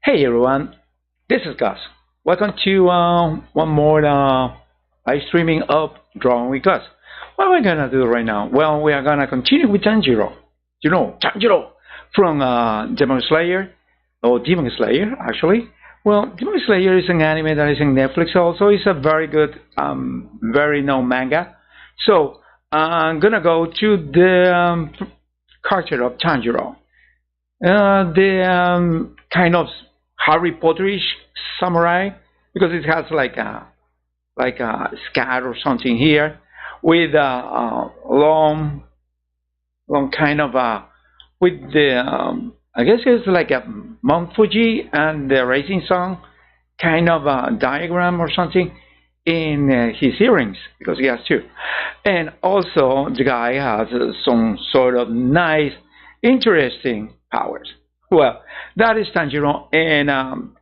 Hey everyone, this is Gus. Welcome to one more live streaming of Drawing with Gus. What are we gonna do right now? Well, we are gonna continue with Tanjiro. You know, Tanjiro from Demon Slayer, or Demon Slayer actually. Well, Demon Slayer is an anime that is in Netflix also. It's a very good, very known manga. So I'm gonna go to the character of Tanjiro. The kind of Harry Potterish samurai because it has like a scar or something here with a long kind of with the I guess it's like a Mount Fuji and the Racing Sun kind of a diagram or something in his earrings because he has two, and also the guy has some sort of nice, interesting powers. Well, that is Tanjiro in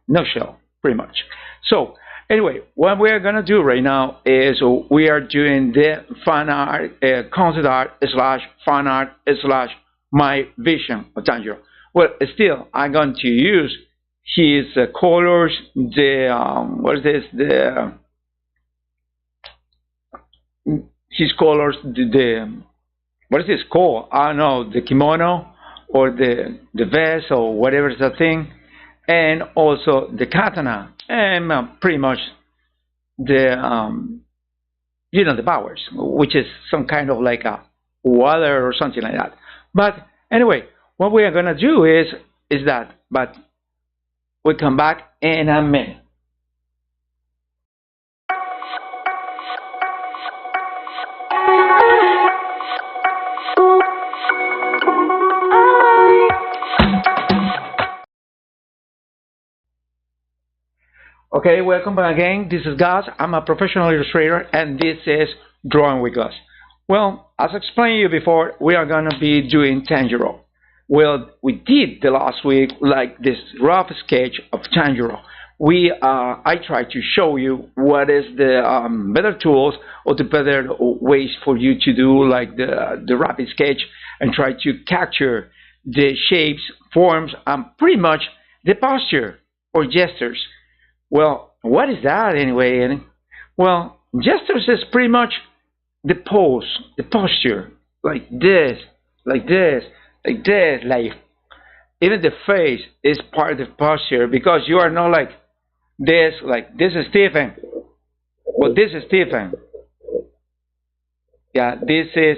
nutshell, pretty much. So anyway, what we are gonna do right now is we are doing the fan art, concept art slash fan art slash my vision of Tanjiro. Well, still, I'm going to use his colors, the what is this, the his colors, the what is this called? I don't know, the kimono or the vest or whatever is the thing, and also the katana and pretty much the the powers, which is some kind of like a water or something like that. But anyway, what we are gonna do is that, but we come back in a minute. Okay, welcome back again. This is Gus. I'm a professional illustrator, and this is Drawing with Gus. Well, as explained to you before, we are going to be doing Tanjiro. Well, we did the last week like this rough sketch of Tanjiro. I tried to show you what is the better tools or the better ways for you to do like the rapid sketch and try to capture the shapes, forms, and pretty much the posture or gestures. Well, what is that anyway? Well, gestures is pretty much the pose, the posture, like this, like this, like this, like even the face is part of the posture because you are not like this is Stephen, well this is Stephen, yeah, this is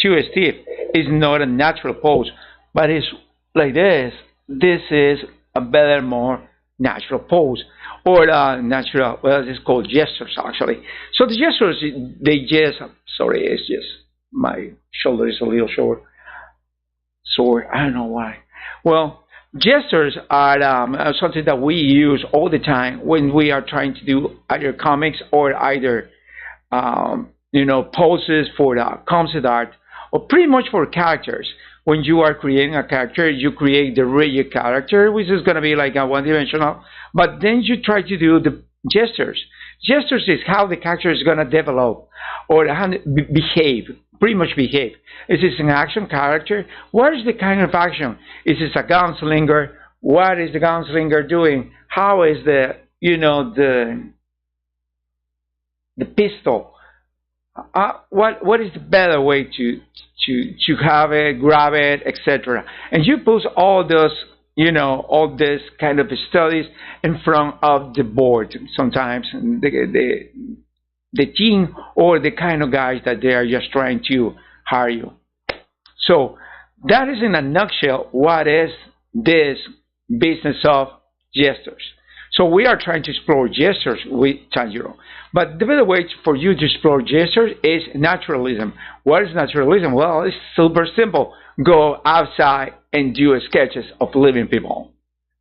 too stiff. It's not a natural pose, but it's like this. This is a better, more natural pose or natural. Well, it's called gestures actually. So the gestures, they just. Sorry, it's just my shoulder is a little short. Sore. I don't know why. Well, gestures are something that we use all the time when we are trying to do either comics or either poses for the concept art, or pretty much for characters. When you are creating a character, you create the rigid character, which is going to be like a one-dimensional, but then you try to do the gestures. Gestures is how the character is going to develop or how behave, pretty much behave. Is this an action character? What is the kind of action? Is this a gunslinger? What is the gunslinger doing? How is the pistol? What is the better way to have it, grab it, etc. And you put all those, all this kind of studies in front of the board. Sometimes the team or the kind of guys that they are just trying to hire you. So that is in a nutshell what is this business of gestures. So we are trying to explore gestures with Tanjiro. But the better way for you to explore gestures is naturalism. What is naturalism? Well, it's super simple. Go outside and do sketches of living people.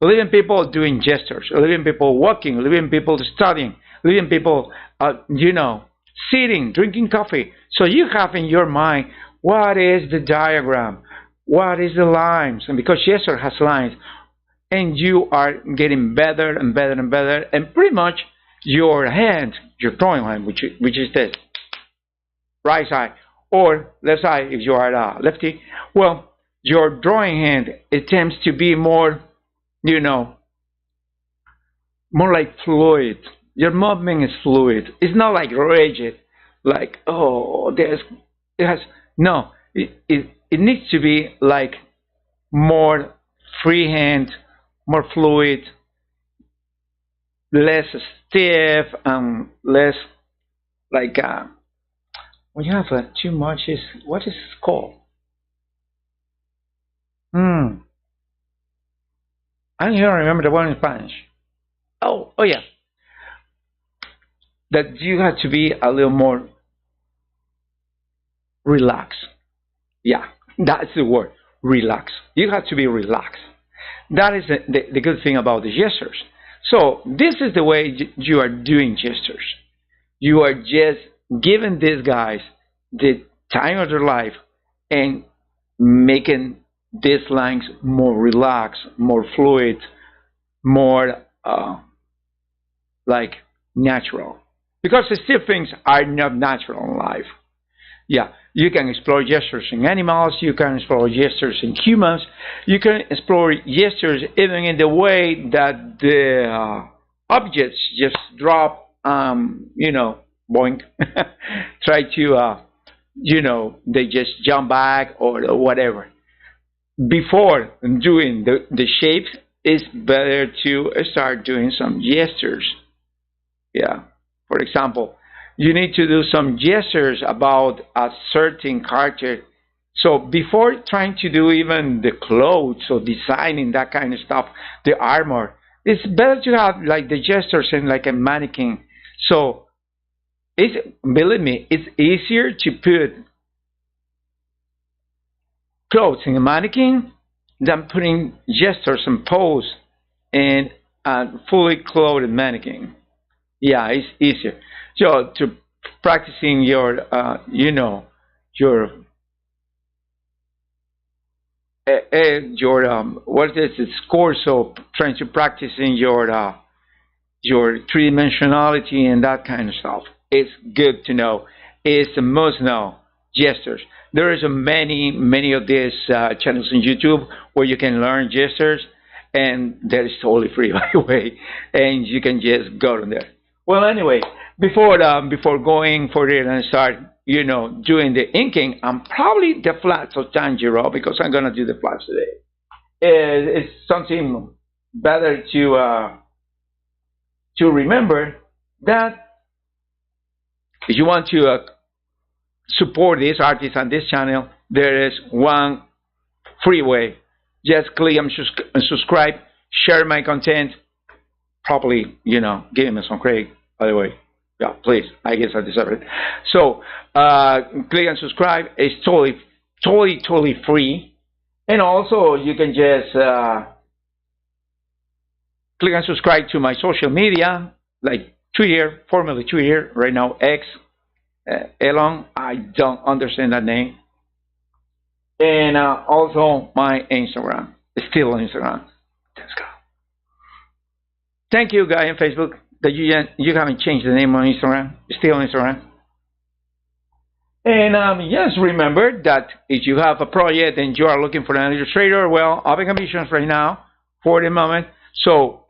Living people doing gestures, living people walking, living people studying, living people, sitting, drinking coffee. So you have in your mind, what is the diagram? What is the lines? And because gesture has lines, and you are getting better and better and better, and pretty much your hand, your drawing hand, which is this, right side, or left side if you are a lefty, well, your drawing hand, it tends to be more, more like fluid. Your movement is fluid. It's not like rigid, like oh, it has no. It needs to be like more freehand, more fluid, less stiff, and less like when you have too much is what is it called? Hmm. I don't even remember the one in Spanish. Oh yeah, that you have to be a little more relaxed. Yeah, that's the word. Relax. You have to be relaxed. That is the good thing about the gestures. So this is the way you are doing gestures. You are just giving these guys the time of their life and making these lines more relaxed, more fluid, more like natural. Because the still things are not natural in life. Yeah, you can explore gestures in animals, you can explore gestures in humans, you can explore gestures even in the way that the objects just drop, boink, try to, they just jump back or whatever. Before doing the shapes, it's better to start doing some gestures. Yeah. For example, you need to do some gestures about a certain character. So before trying to do even the clothes or designing that kind of stuff, the armor, it's better to have like the gestures in like a mannequin. So believe me, it's easier to put clothes in a mannequin than putting gestures and pose in a fully clothed mannequin. Yeah, it's easier. So to practicing your what is it score? So trying to practicing your three dimensionality and that kind of stuff. It's good to know. It's a must know gestures. There is a many of these channels on YouTube where you can learn gestures, and that is totally free by the way, and you can just go on there. Well, anyway, before going for it and start, doing the inking, I'm probably the flats of Tanjiro because I'm gonna do the flats today. It's something better to remember that if you want to support this artist and this channel, there is one free way. Just click and subscribe, share my content, probably, give me some credit, by the way. Yeah, please. I guess I deserve it. So, click and subscribe. It's totally free. And also, you can just click and subscribe to my social media, like Twitter, formerly Twitter, right now X, Elon. I don't understand that name. And also my Instagram. It's still on Instagram. Let's go. Thank you, guy on Facebook, that you haven't changed the name on Instagram. It's still on Instagram. And yes, remember that if you have a project and you are looking for an illustrator, well, open commissions right now for the moment. So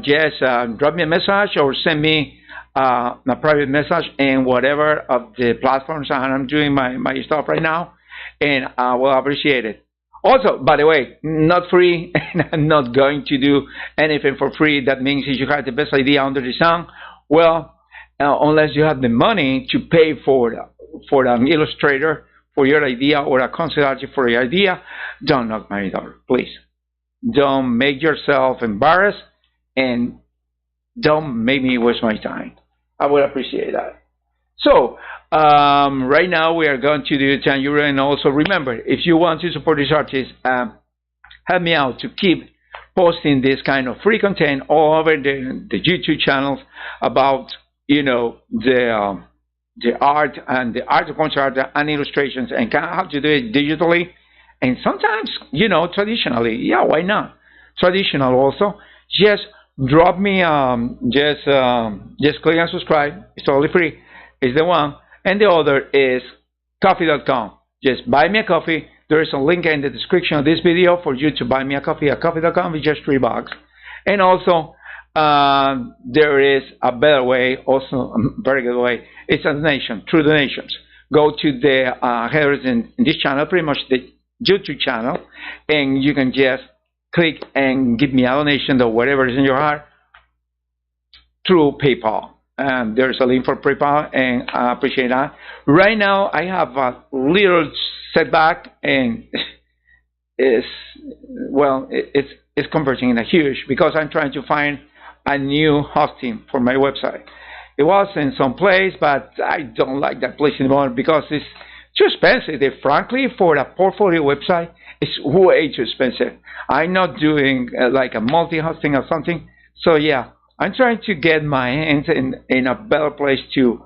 just drop me a message or send me a private message in whatever of the platforms I'm doing my stuff right now, and I will appreciate it. Also, by the way, not free, and I'm not going to do anything for free. That means if you have the best idea under the sun, well, unless you have the money to pay for an illustrator for your idea or a concept artist for your idea, don't knock my door, please. Don't make yourself embarrassed, and don't make me waste my time. I would appreciate that. So, right now we are going to do Tanjiro, and also remember, if you want to support this artist, help me out to keep posting this kind of free content all over the YouTube channels about, the art and the art of concept art and illustrations, and how to do it digitally, and sometimes, traditionally. Yeah, why not? Traditional also. Just drop me, just click and subscribe. It's totally free. Is the one, and the other is coffee.com. Just buy me a coffee. There is a link in the description of this video for you to buy me a coffee at coffee.com with just $3. And also, there is a better way, also a very good way. It's a donation, through donations. Go to the headers in this channel, pretty much the YouTube channel, and you can just click and give me a donation or whatever is in your heart through PayPal. And there's a link for PayPal, and I appreciate that. Right now, I have a little setback, and it's well, it's converting in a huge because I'm trying to find a new hosting for my website. It was in some place, but I don't like that place anymore because it's too expensive. Frankly, for a portfolio website, it's way too expensive. I'm not doing like a multi-hosting or something. So yeah, I'm trying to get my hands in a better place to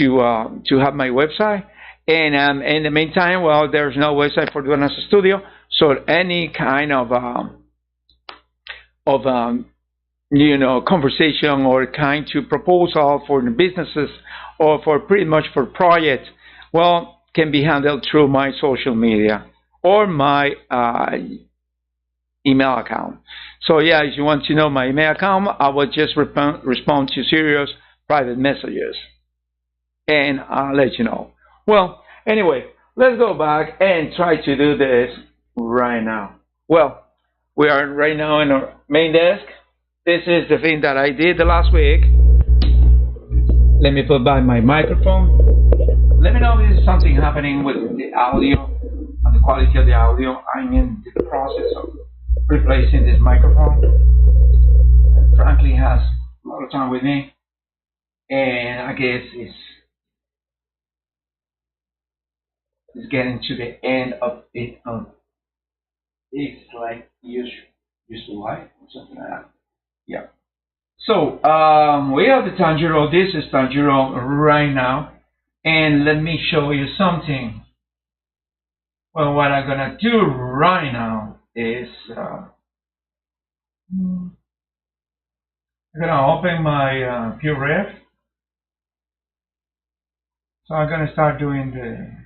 have my website. And in the meantime, well, there's no website for doing as a studio, so any kind of conversation or kind to proposal for the businesses or for pretty much for projects, well, can be handled through my social media or my email account. So yeah, if you want to know my email account, I will just respond to serious private messages and I'll let you know. Well, anyway, let's go back and try to do this right now. Well, we are right now in our main desk. This is the thing that I did the last week. Let me put back my microphone. Let me know if there's something happening with the audio and the quality of the audio. I'm in the process of replacing this microphone. Frankly, has a lot of time with me, and I guess it's getting to the end of it. It's like used to like or something like that. Yeah. So we have the Tanjiro. This is Tanjiro right now, and let me show you something. Well, what I'm gonna do right now is I'm gonna open my PureRef. So I'm gonna start doing the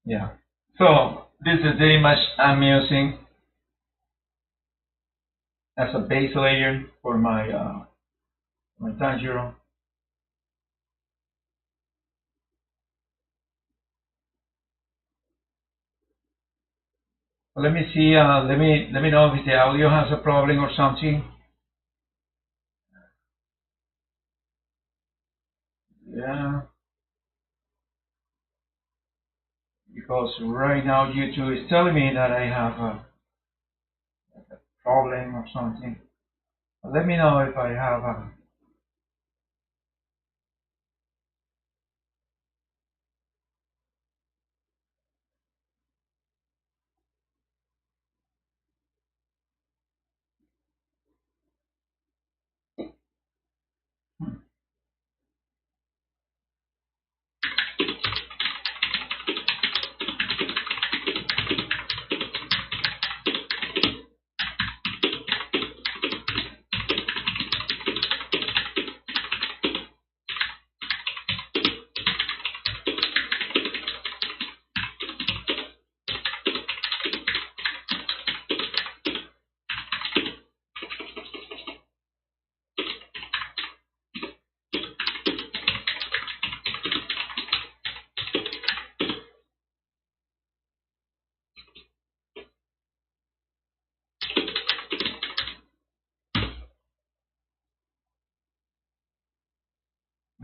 yeah. So this is the image I'm using as a base layer for my Tanjiro. Let me see. Let me know if the audio has a problem or something. Yeah, because right now YouTube is telling me that I have a problem or something. Let me know if I have a.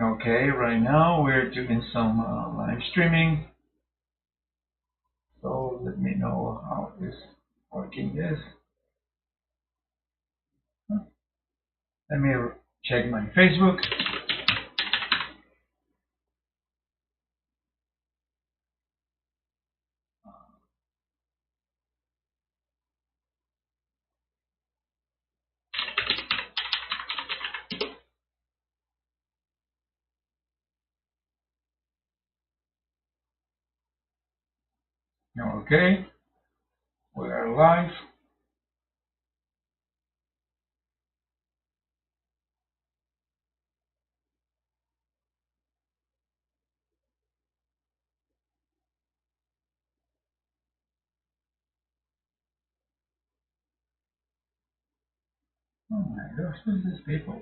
Okay, right now we're doing some live streaming. So let me know how this working is. Let me check my Facebook. Okay, we are live. Oh my gosh, who's this people?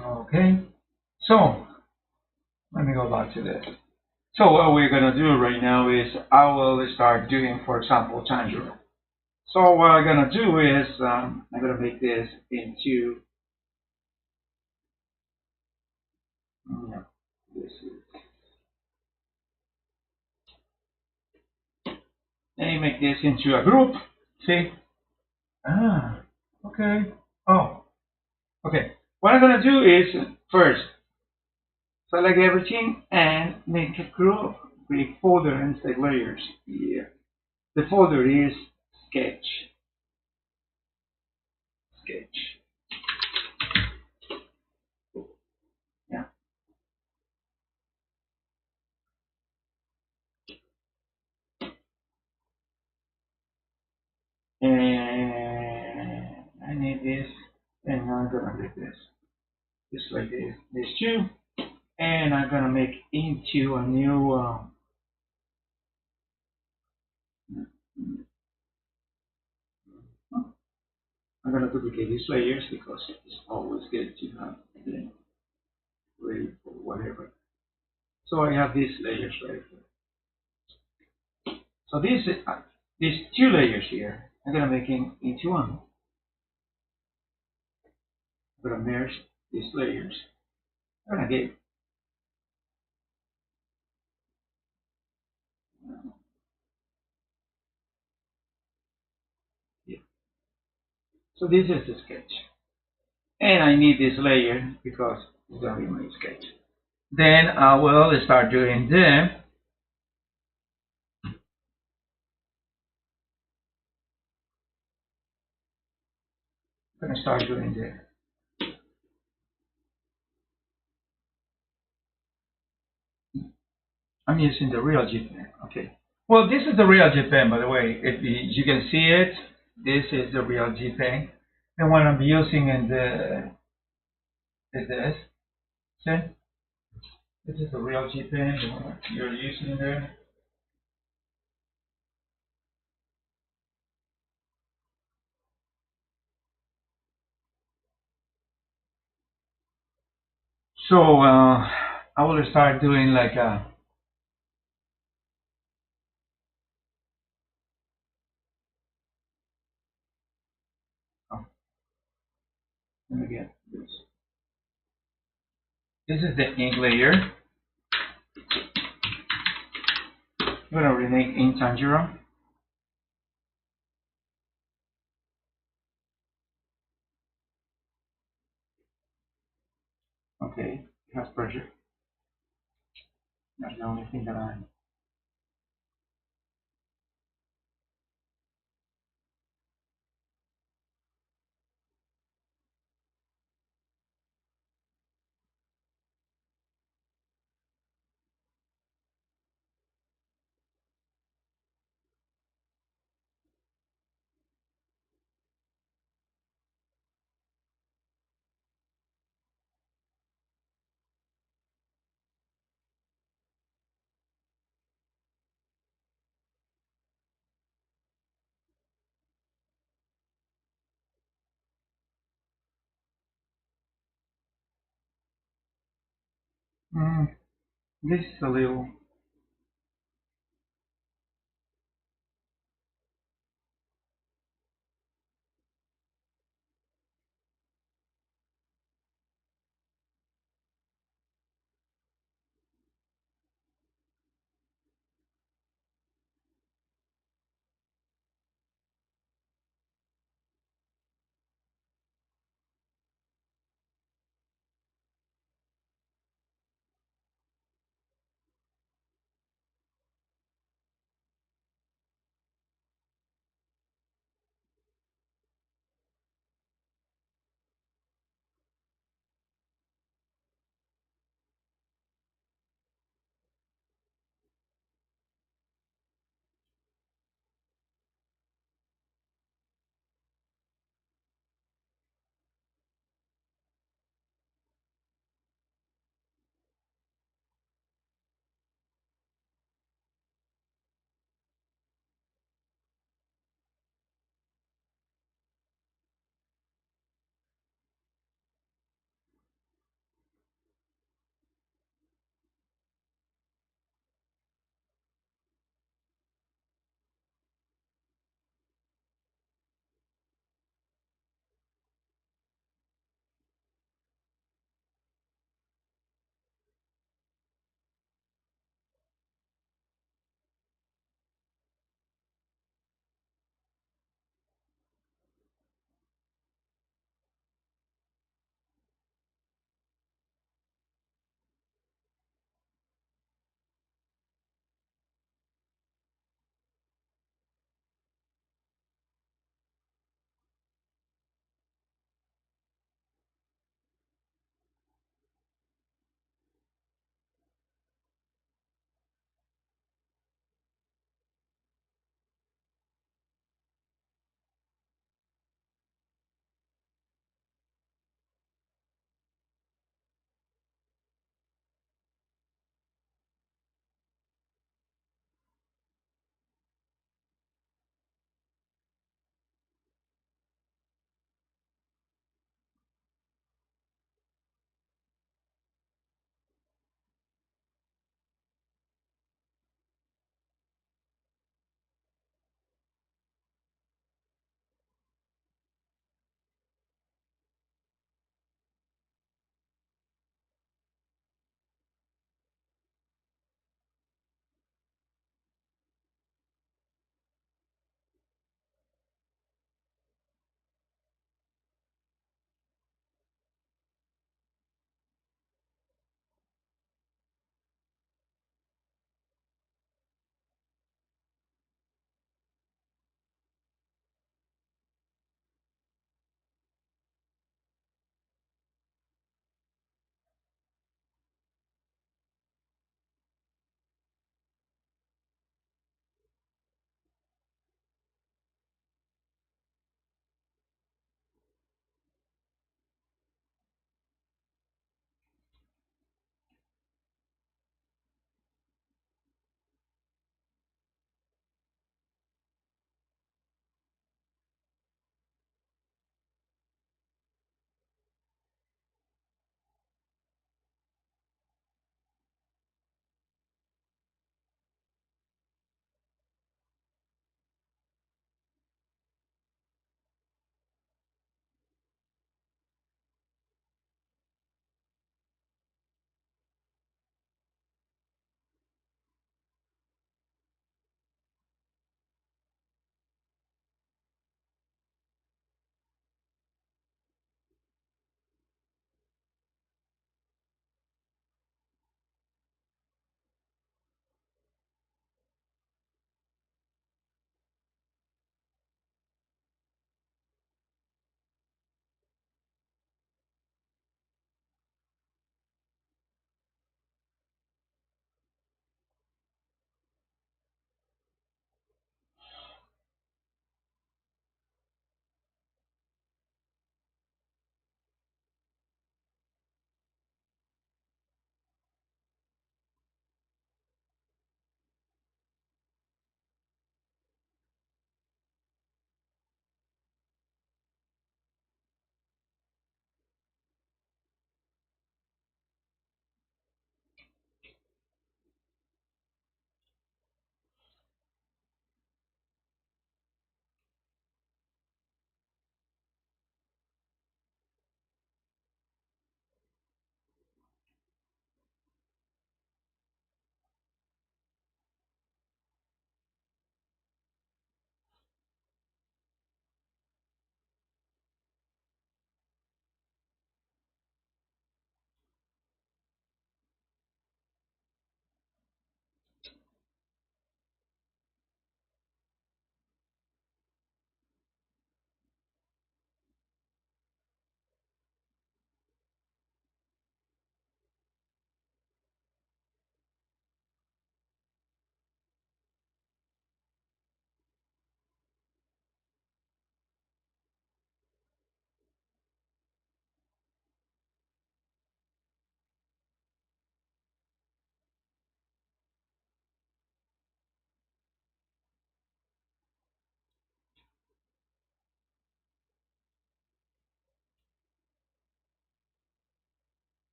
Okay, so let me go back to this. So what we're gonna do right now is I will start doing, for example, Tanjiro. So what I'm gonna do is I'm gonna make this into yeah, this is, let me make this into a group. See? Ah, okay. Oh, okay. What I'm gonna do is first select everything and make a group. Create folder and say layers. Yeah. The folder is sketch. Sketch. Yeah. And I need this, and I'm gonna make this just like this. This two, and I'm gonna make into a new. I'm gonna duplicate these layers because it's always good to have them ready for whatever. So I have these layers right here. So these two layers here, I'm gonna make it into one. I'm gonna merge these layers. I'm gonna get yeah. So this is the sketch, and I need this layer because it's gonna be my sketch. Then I will start doing them. I'm gonna start doing them. I'm using the real GPen. Okay. Well, this is the real GPen, by the way. If you can see it, this is the real GPen. And what I'm using in the is this. See? This is the real GPen, the one you're using there. So I will start doing like a. Oh, let me get this. This is the ink layer. I'm gonna rename in Tanjiro. Okay, it has pressure. That's the only thing that I. Mm, this is a little.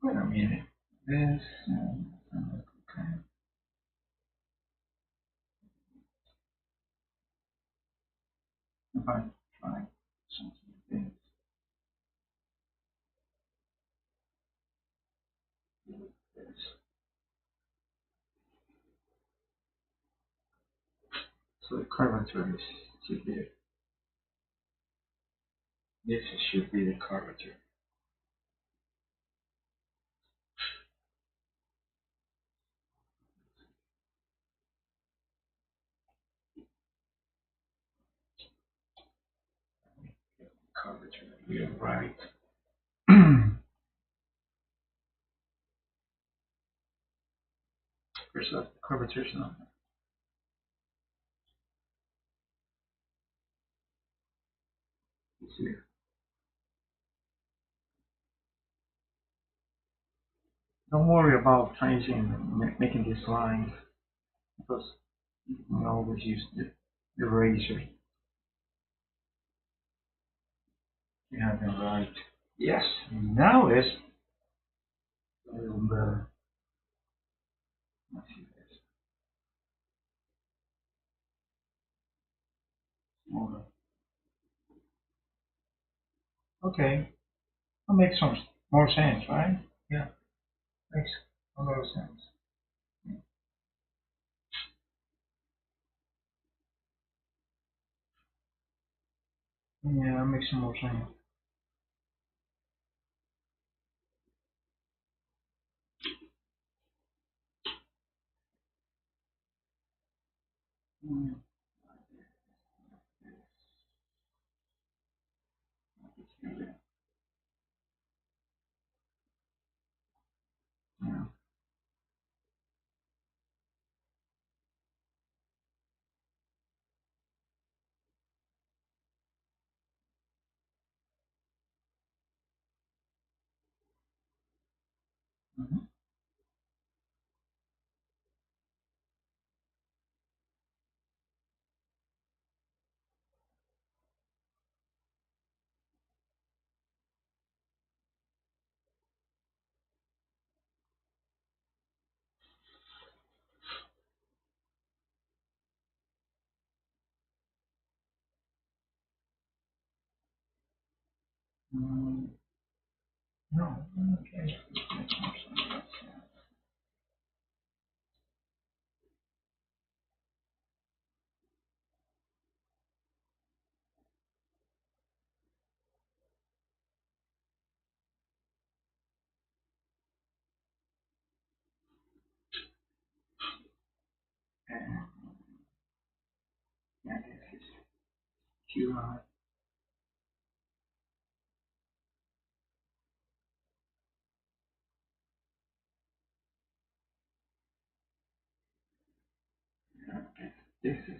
Wait a minute. This okay. If I try something like this. So the curvature is should be this should be the curvature. Curvature here, right? First off, the curvature is not. You see, don't worry about changing, making these lines because you can always use the razor. You have them right. Yes, now it's a little better. Let's see this. Smaller. Okay, that makes some more sense, right? Yeah, makes a lot of sense. Yeah, that makes some more sense. Mm. Yeah. Mm-hmm. Mm. No, okay. Makes more sense. And yeah, this is QI. Okay. This is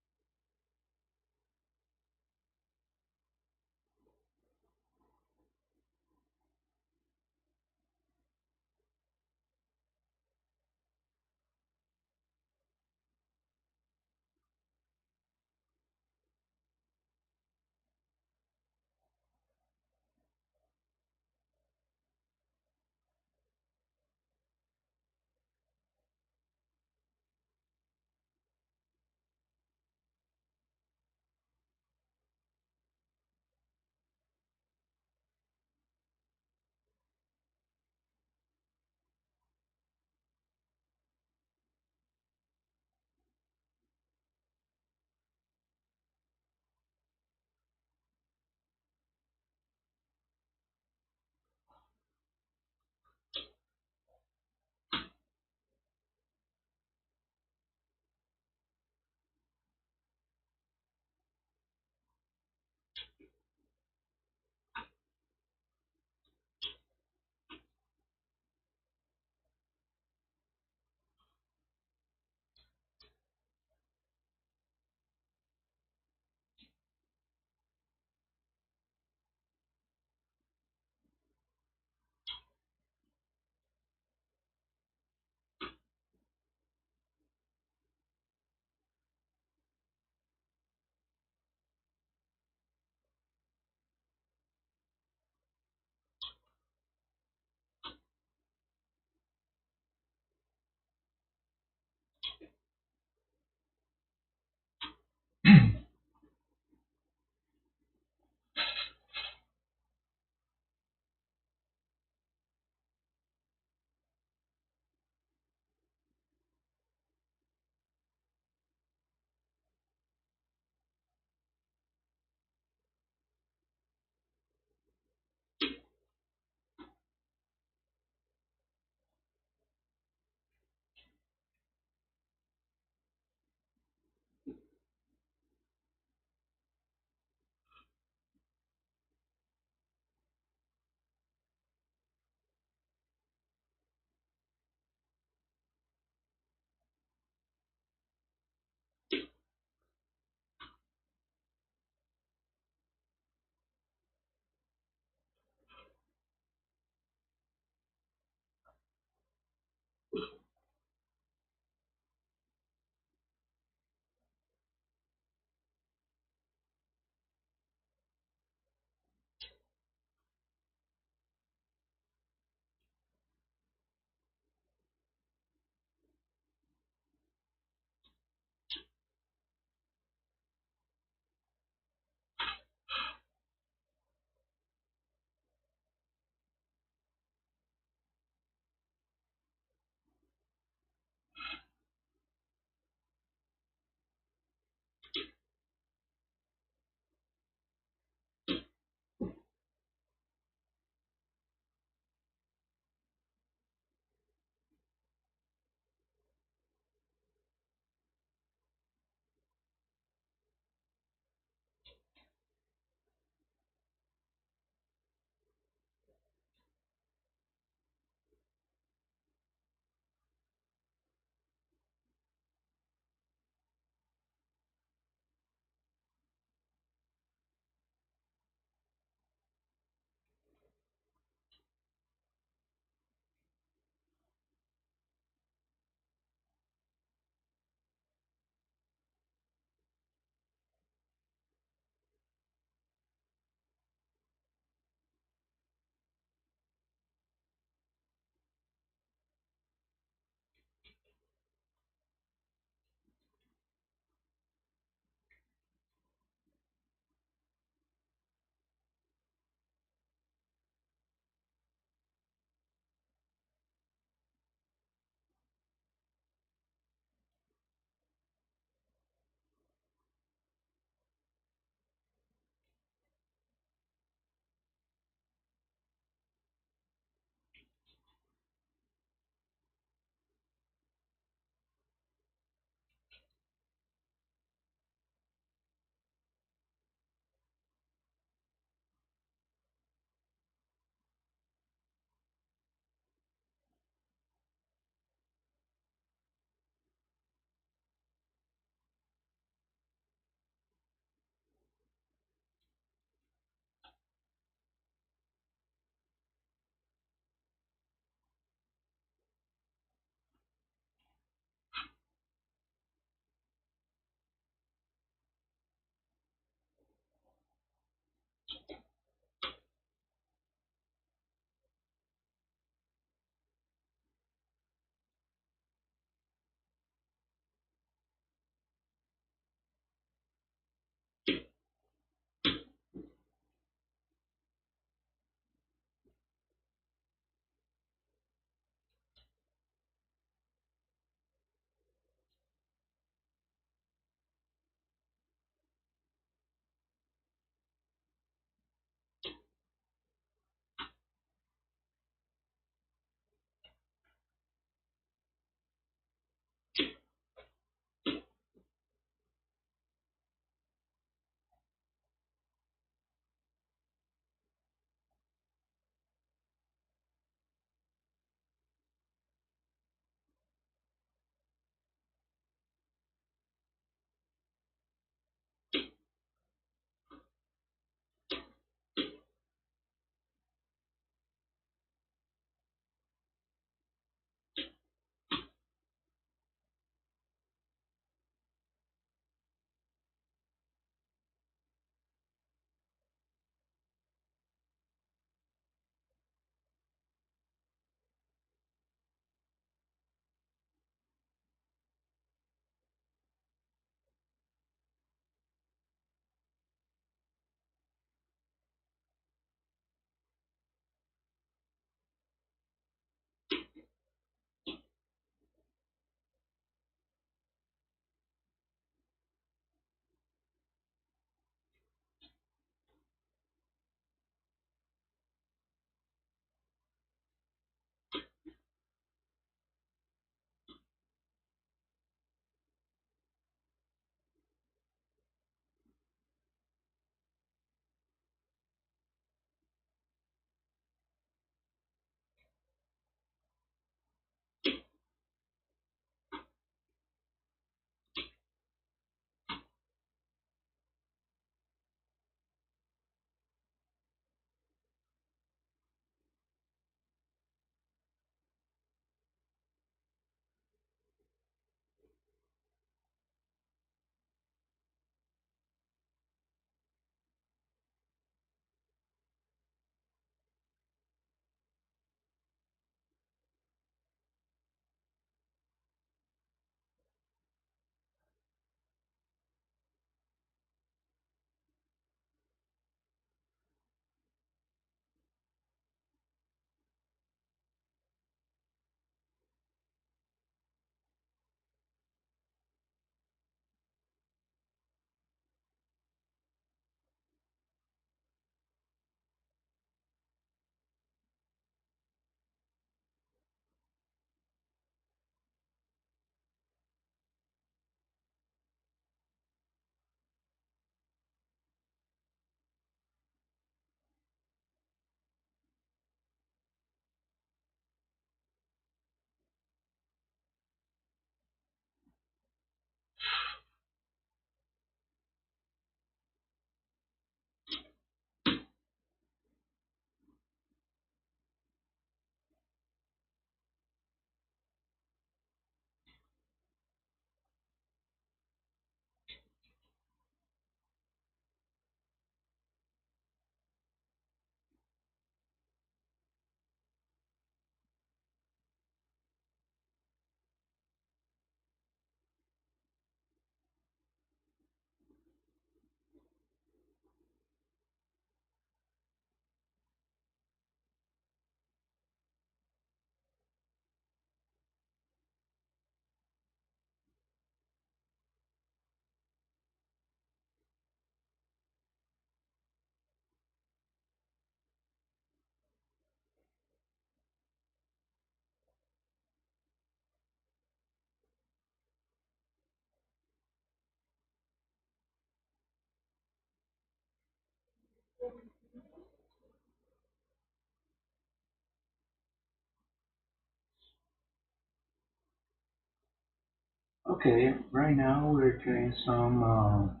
Okay, right now we're doing some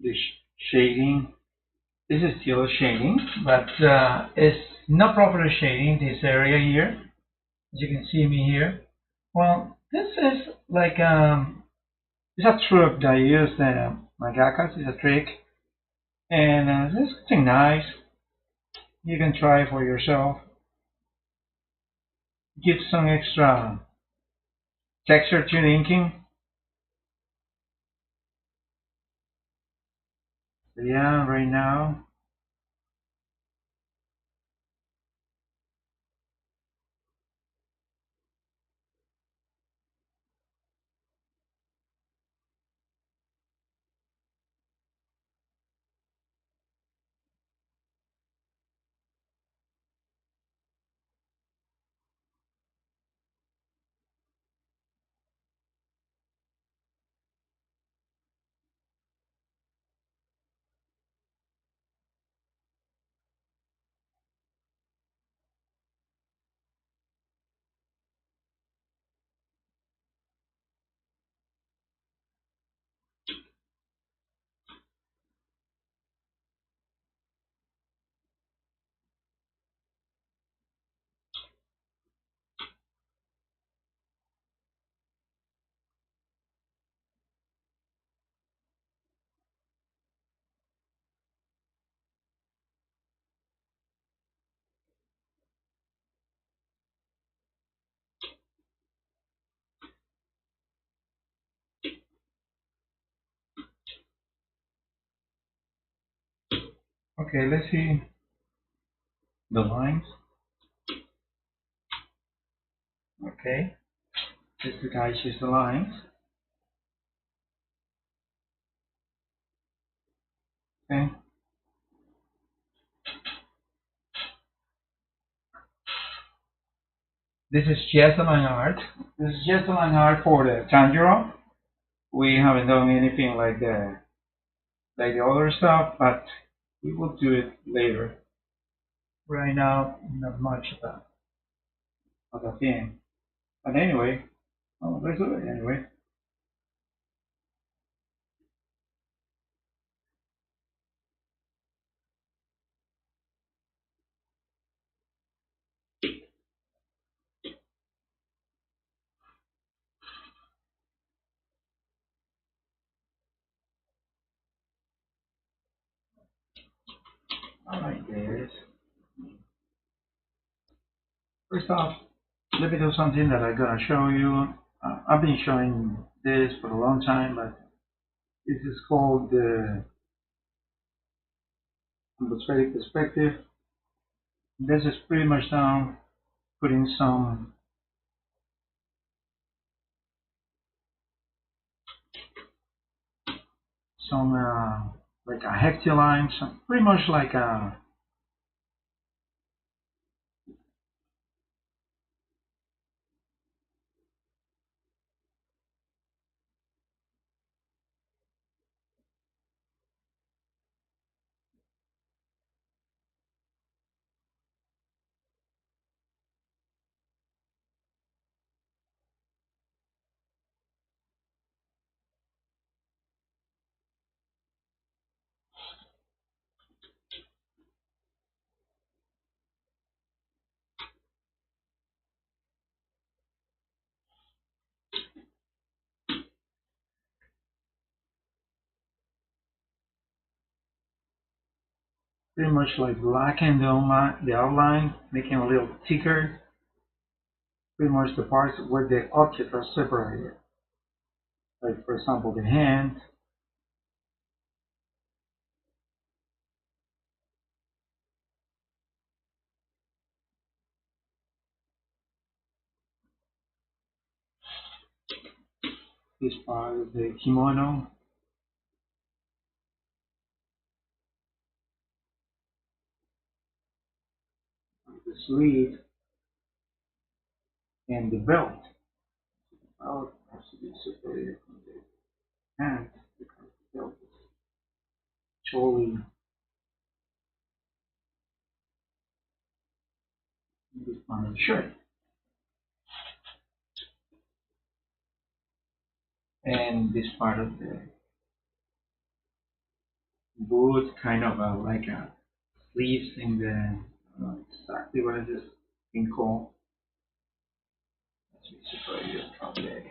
the shading. This is still shading, but it's not properly shading this area here. As you can see me here. Well, this is like it's a trick that I use that my gakas is a trick, and this is something nice. You can try for yourself. Give some extra texture to the inking. So yeah, right now. Okay, let's see the lines. Okay, this is the guy choose the lines. Okay. This is just a line art. This is just a line art for the Tanjiro. We haven't done anything like the other stuff, but we will do it later. Right now, not much of a thing. But anyway, oh, let's do it anyway. I like this. First off, let me do something that I'm gonna show you. I've been showing this for a long time, but this is called the atmospheric perspective. This is pretty much down putting some like a hecti line, some pretty much like a pretty much like blacking the outline, making it a little thicker. Pretty much the parts where the objects are separated. Like for example, the hand, this part of the kimono, the sleeve, and the belt. Belt has to be separated from the hand because the belt is actually in this part of the shirt. and this part of the boot kind of like a sleeves in the, I don't know exactly what it is being called. Let's separate it from the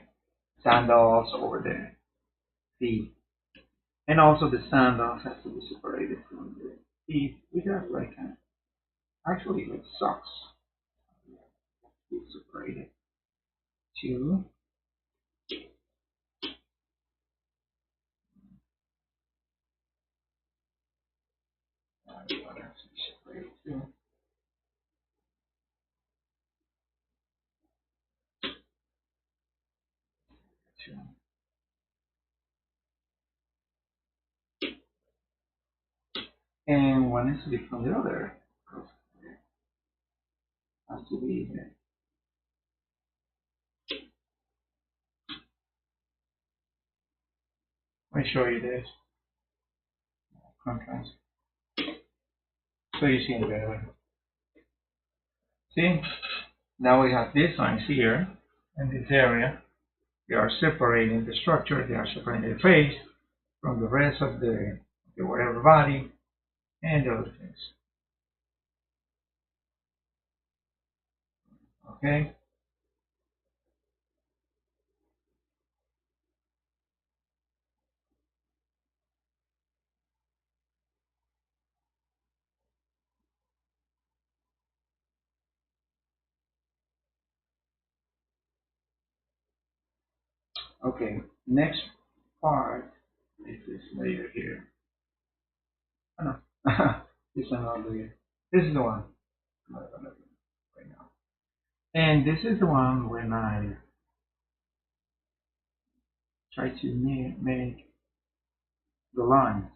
sandals over the feet. And also the sandals has to be separated from the feet. We got like actually like socks. Be separated too. What has to be separated too. And one has to be from the other. Has to be. Let me show you this contrast. So you see it better. See? Now we have these lines here in this area. They are separating the structure. They are separating the face from the rest of the whatever body and the other things. Okay. Okay. Next part is this layer here. Oh, no. This another layer. This is the one I'm gonna do right now. And this is the one when I try to make the lines.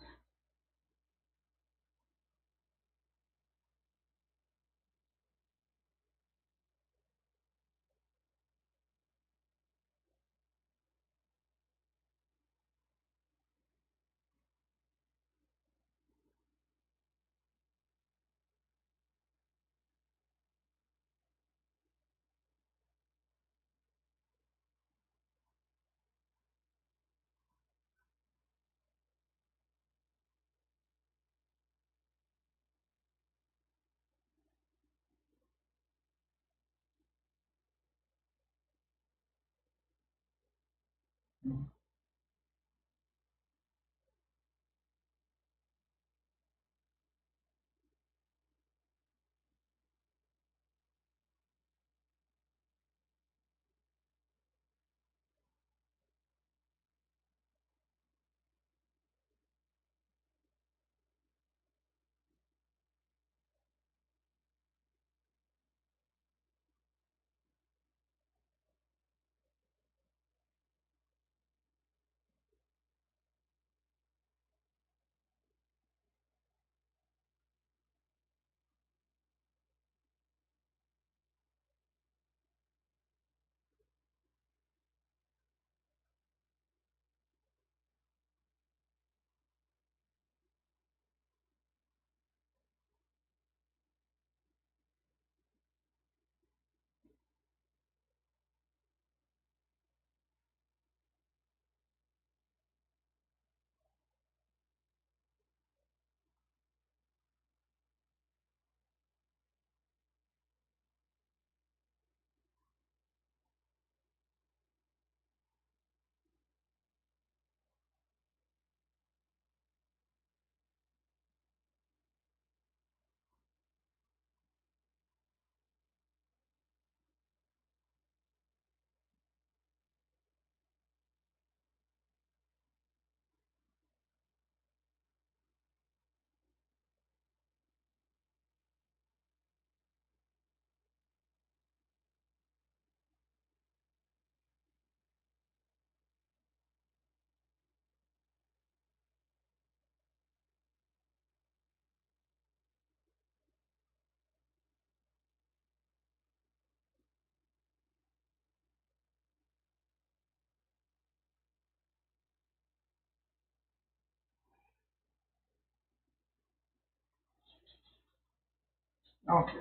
Okay.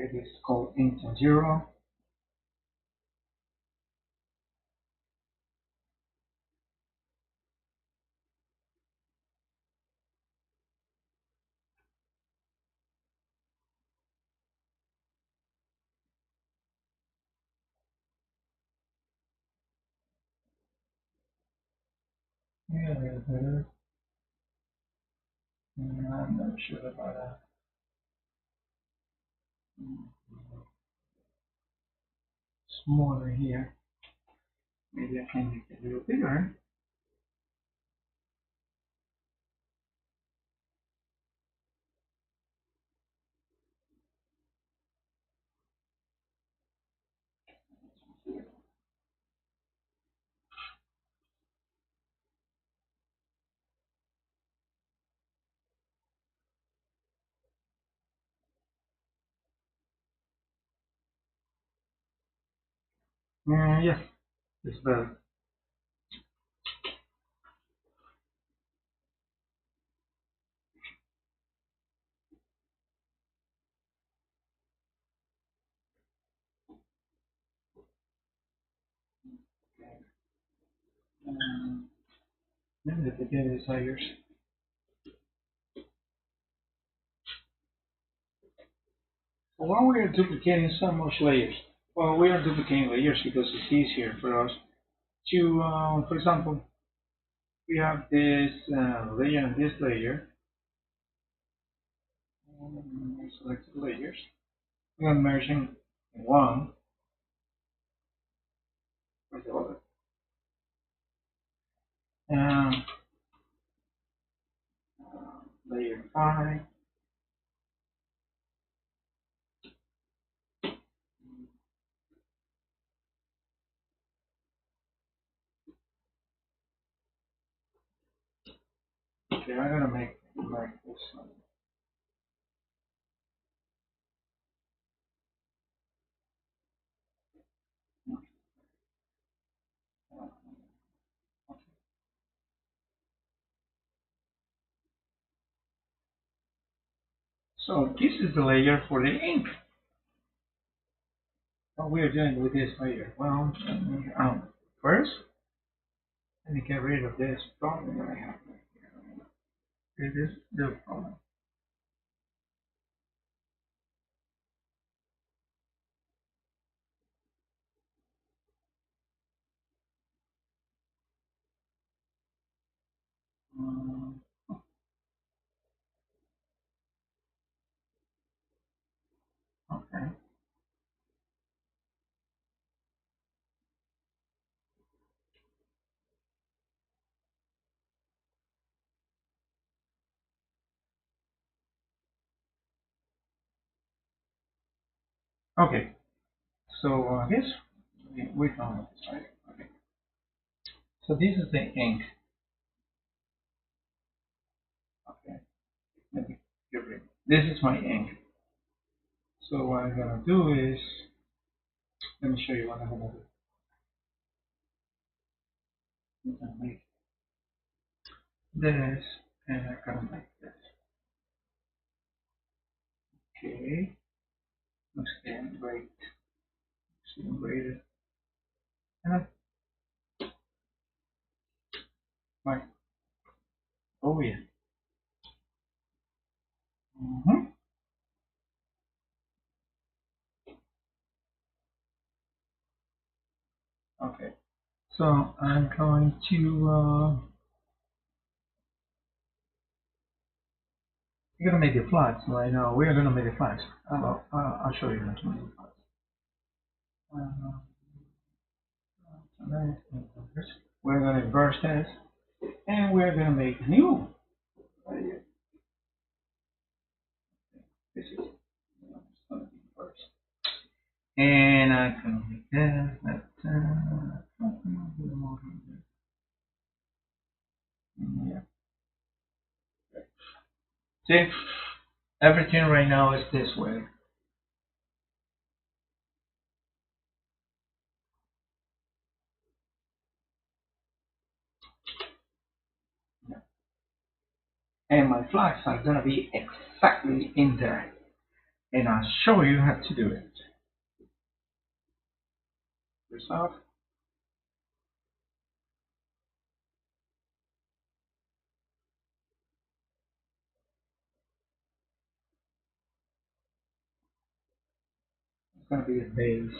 Okay, this is called ink Tanjiro. Yeah, I'm not sure about that. Smaller here. Maybe I can make it a little bigger. Yeah, it's better. Um, Maybe the beginning is higher. Why we are duplicating so much layers? Well, we are duplicating layers because it's easier for us to, for example, we have this layer and this layer. Select the layers. We are merging one with the other. And layer 5. Okay, I'm gonna make like this one. So this is the layer for the ink. What we are doing with this layer? Well, first, let me get rid of this problem that I have. It is the problem. Um, okay. Okay. So this we found this, right? Okay. So this is the ink. Okay. Let me get rid. This is my ink. So what I'm gonna do is, let me show you what I'm gonna do. I'm gonna make this, and I'm gonna make this. Okay. Let's scan rate. Scan rate. And I, my, oh yeah. Mm-hmm. Okay. So I'm going to, you're gonna make the flags right now. We're gonna make the flags. I'll show you how to make the flags. Uh, we're gonna inverse this, and we're gonna make a new. This is gonna be inverse. And I can make this. Yeah. See, everything right now is this way. And my flags are gonna be exactly in there. and I'll show you how to do it. First off, it's going to be a base.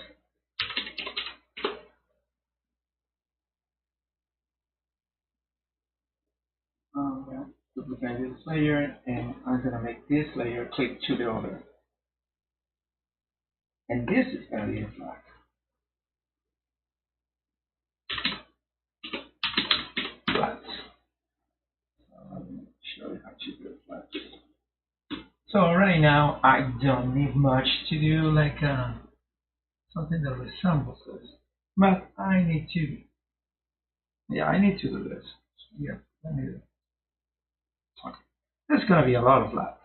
Yeah, duplicate this layer, and I'm going to make this layer click to the other. And this is going to be a flat. Flat. So let me show you how to do flat. So right now I don't need much to do, like something that resembles this. But I need to, yeah, I need to do this. Yeah, let me do it. Okay. There's going to be a lot of flats.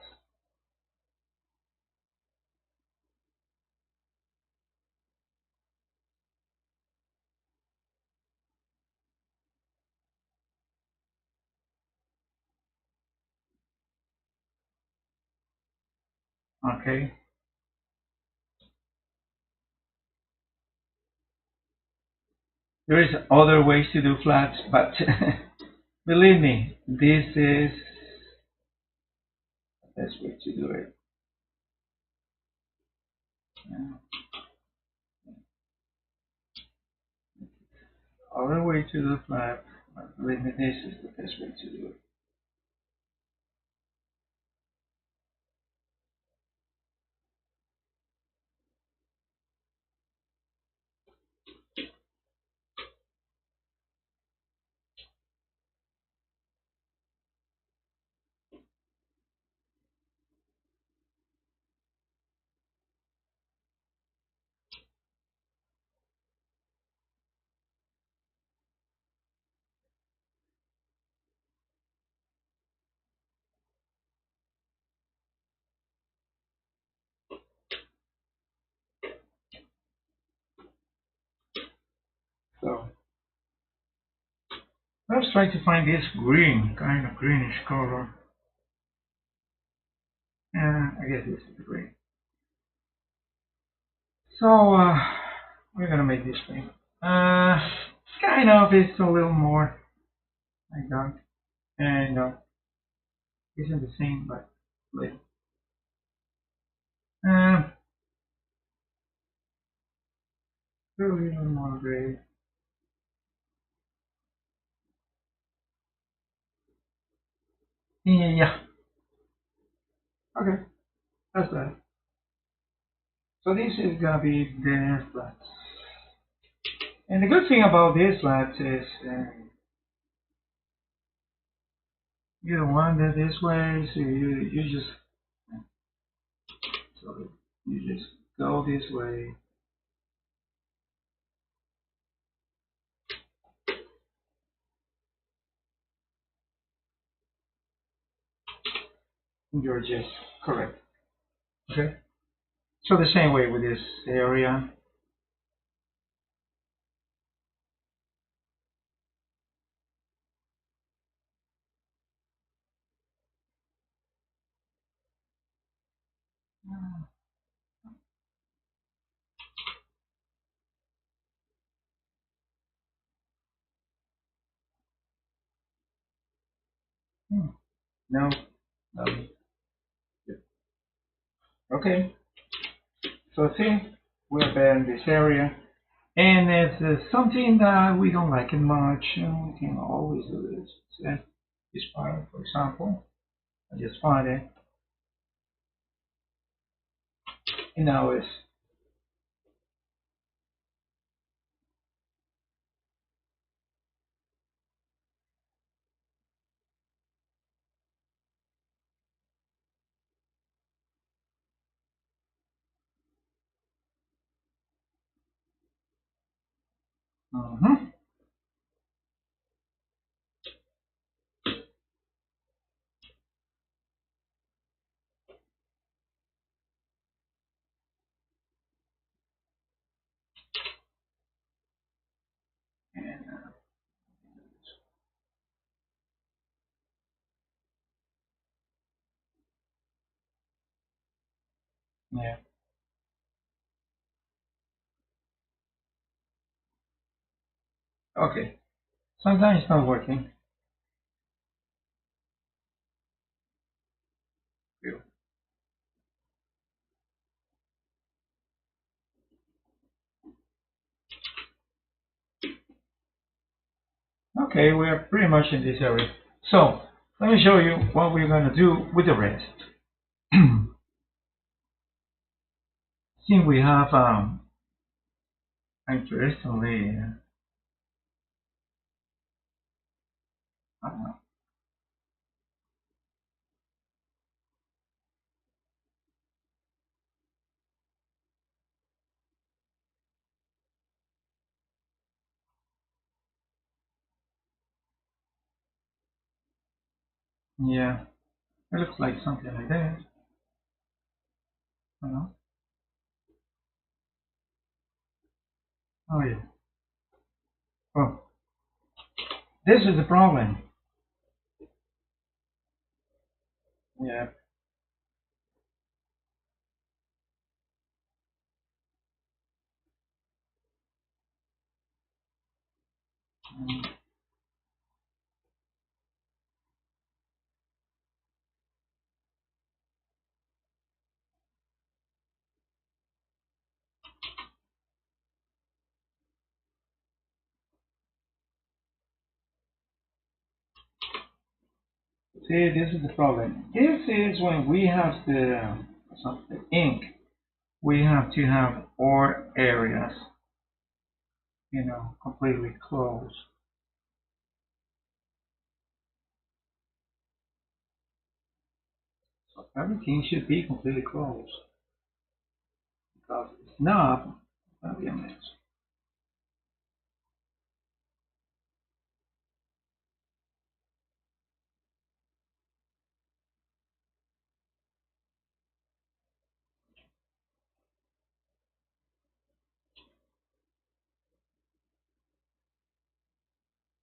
Okay. There is other ways to do flats, but believe me, this is the best way to do it. Other way to do flat, but believe me, this is the best way to do it. So let's try to find this green, kind of greenish color. And I guess this is the green. So we're gonna make this thing. Kind of, it's a little more like that, and isn't the same, but little. Uh, a little more gray. Yeah. Okay, that's that. So this is gonna be the flats. And the good thing about these flats is you don't want it this way, so you just go this way. You're just correct. Okay. So the same way with this area. No, no. Okay. So see, we're there in this area, and it's something that we don't like it much, and we can always do this. Set this file, for example. I just find it, and now it's mhm. And Yeah. Okay. Sometimes it's not working. Okay, we are pretty much in this area. So let me show you what we're going to do with the rest. Since we have interestingly, uh, yeah, it looks like something like that. Uh, oh yeah. Oh, this is the problem. Yeah. Mm. See, this is the problem. This is when we have the ink. We have to have all areas, completely closed. So everything should be completely closed because if it's not, it's gonna be a mess.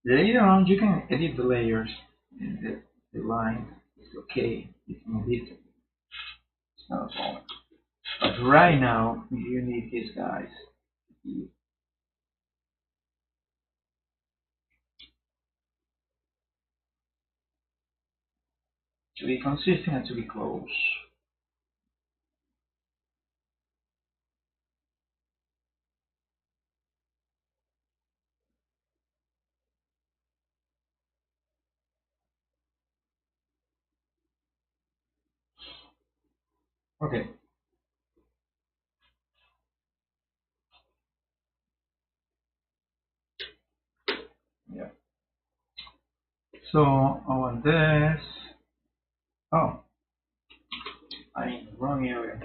Later on, you can edit the layers and the lines. It's okay. You can edit it. It's not a problem. But right now, you need these guys to be consistent and to be close. Okay. Yeah. So on this, oh, I'm in the wrong area.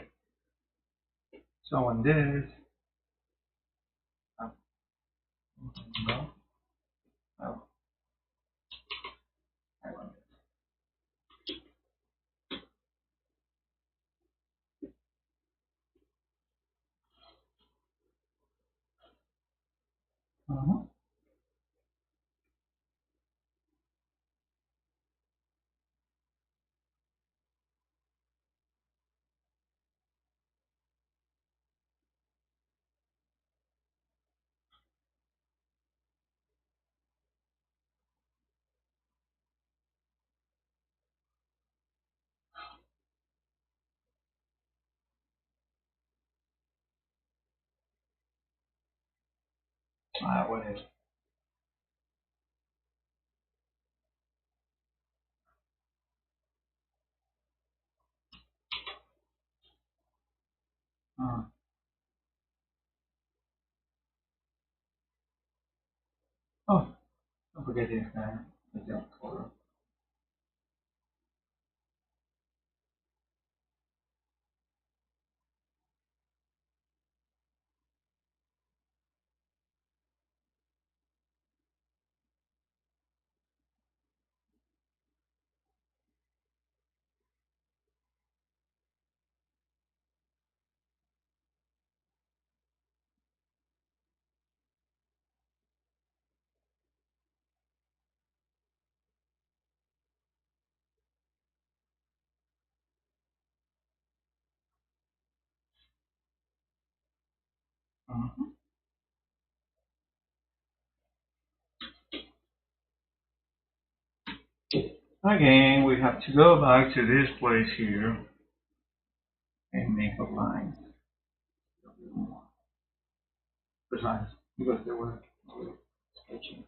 So on this, uh, no, no, I want this. Uh-huh. Whatever. Uh, oh, don't forget this guy. It's that color. Mhm. Again, we have to go back to this place here and make a line a little more precise because they were sketching.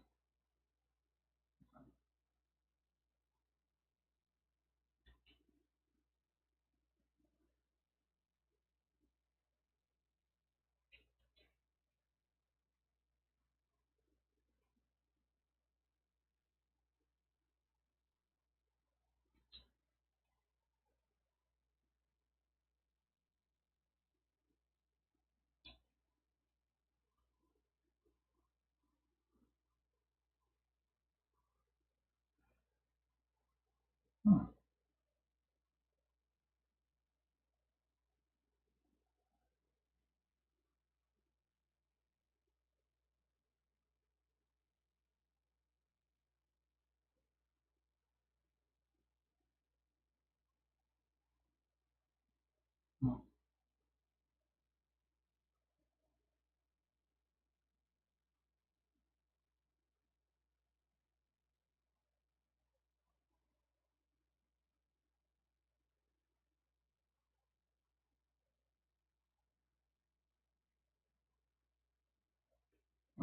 Hmm. Hmm.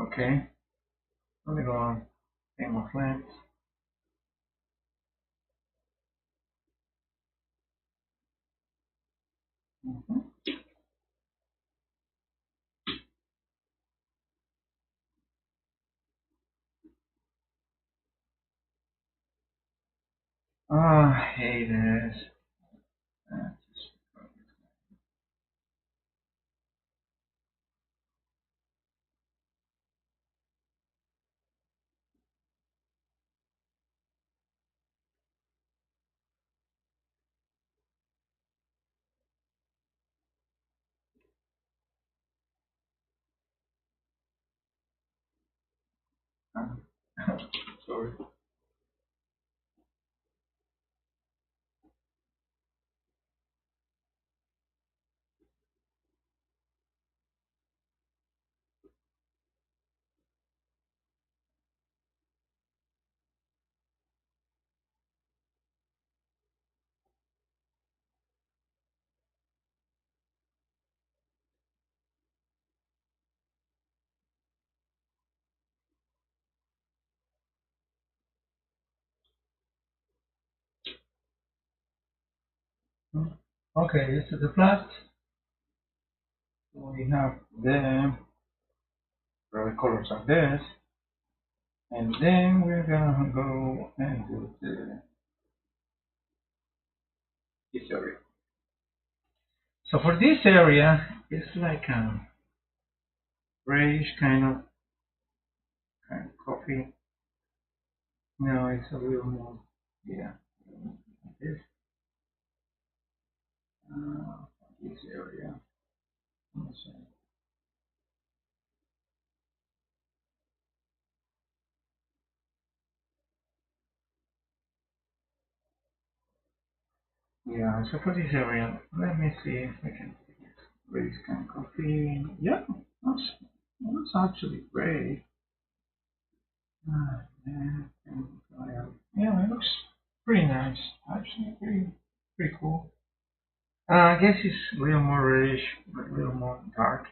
Okay, let me go on. Game of length. Mhm. Oh, I hate this. Sorry. Hmm. Okay, this is the flat. We have the red colors like this, and then we're gonna go and do this area. So for this area, it's like a grayish kind of coffee. No, it's a little more, yeah, like this. This area. Let's see. Yeah, so for this area, let me see if I can raise kind of coffee. Yeah, that's actually great. Yeah, yeah, it looks pretty nice. Actually, pretty cool. I guess it's a little more reddish, but a little more dark.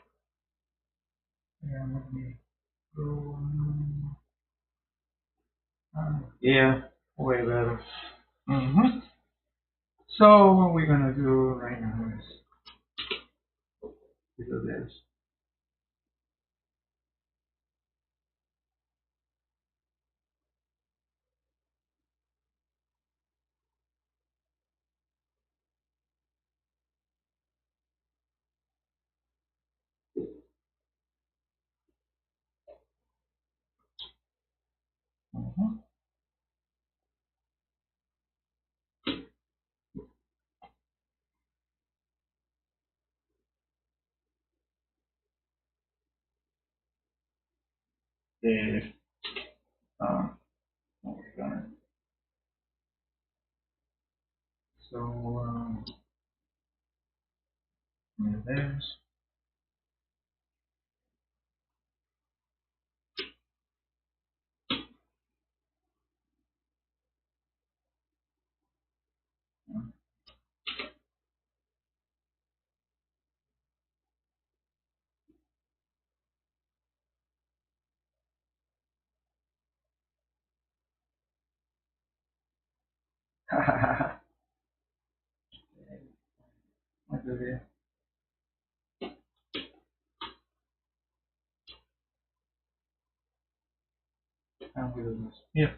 Yeah, let me go. Yeah, way better. hmm So what we're gonna do right now is do this. hmm If what we're gonna so this What do this? I'm gonna do this. Yeah.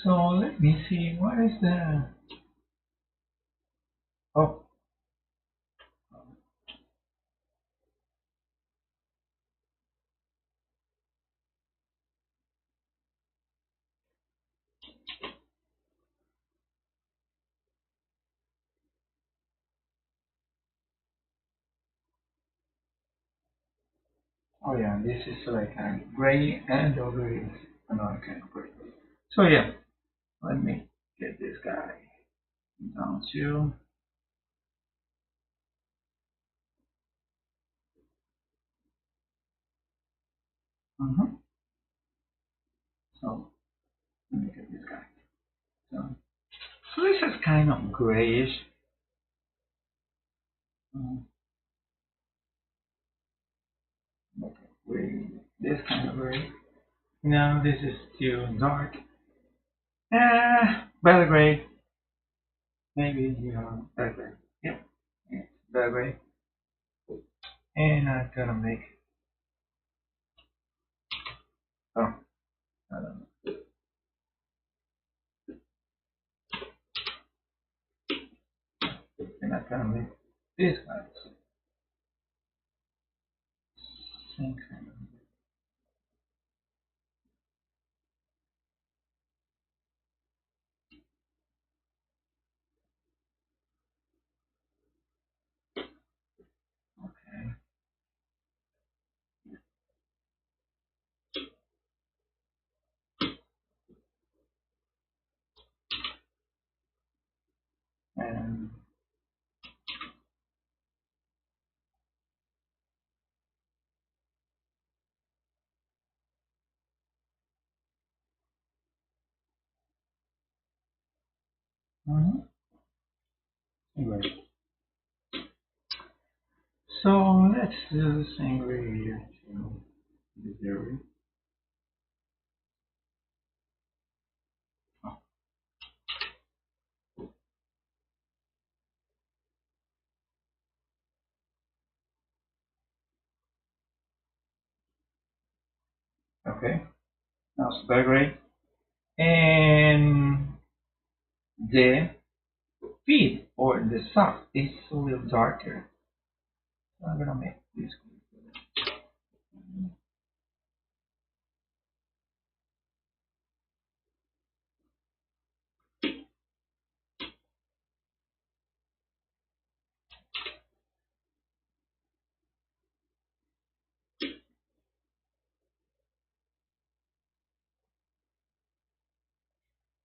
So let me see. What is the? Oh. Oh yeah. This is like a gray and over is another kind of gray. So yeah. Let me get this guy down to. So let me get this guy. So this is kind of grayish. Um, okay, gray. This kind of gray. Now this is still dark. Better gray. Maybe better gray. Yep. Yeah, better gray. And I'm gonna make. Oh, I don't know. And I'm gonna make this guy. Same kind of. Okay. And anyway. So let's do the same gray here to the zero. Oh, okay. Now it's better gray. And the feet or the sock is a little darker. So I'm gonna make this.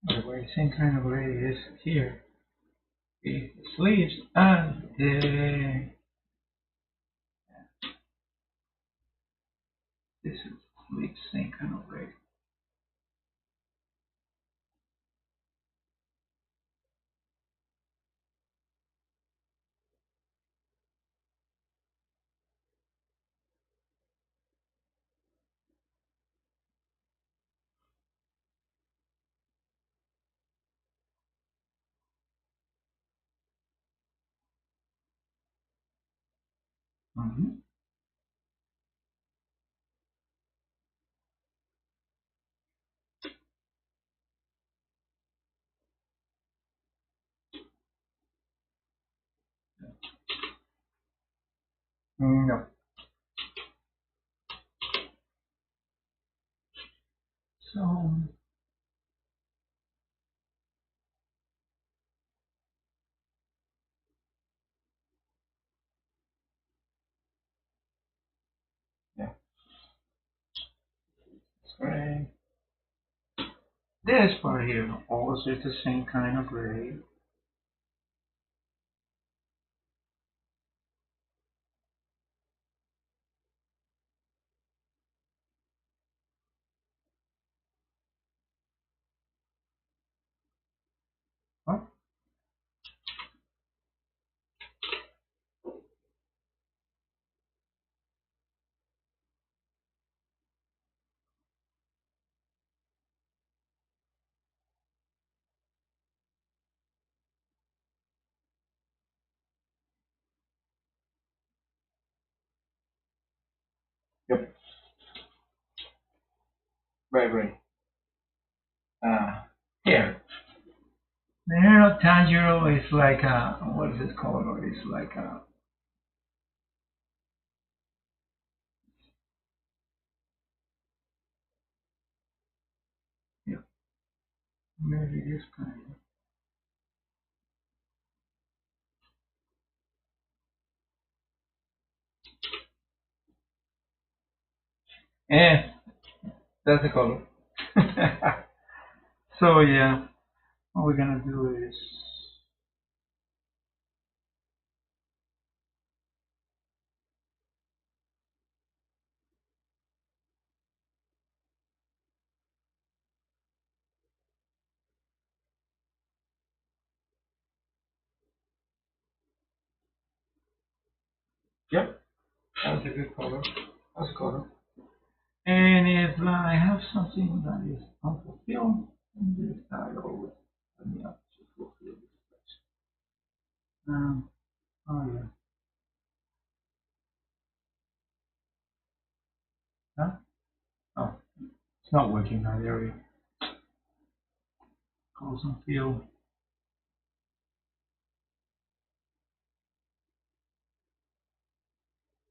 By the way, same kind of gray is here. The sleeves and this is sleeves, same kind of gray. Mm-hmm. No. So yeah, it's gray. This part here also is the same kind of gray. Oh, Right. Here. The hair of Tanjiro is like a, what is it called? It's like a, yeah, maybe this kind of. Eh, that's the color. So yeah, what we're gonna do is, yep, that's a good color. That's a color. And if I have something that is unfulfilled, this I always let me up to fulfill this. Oh yeah. Huh? Oh, it's not working now. There we close and fill.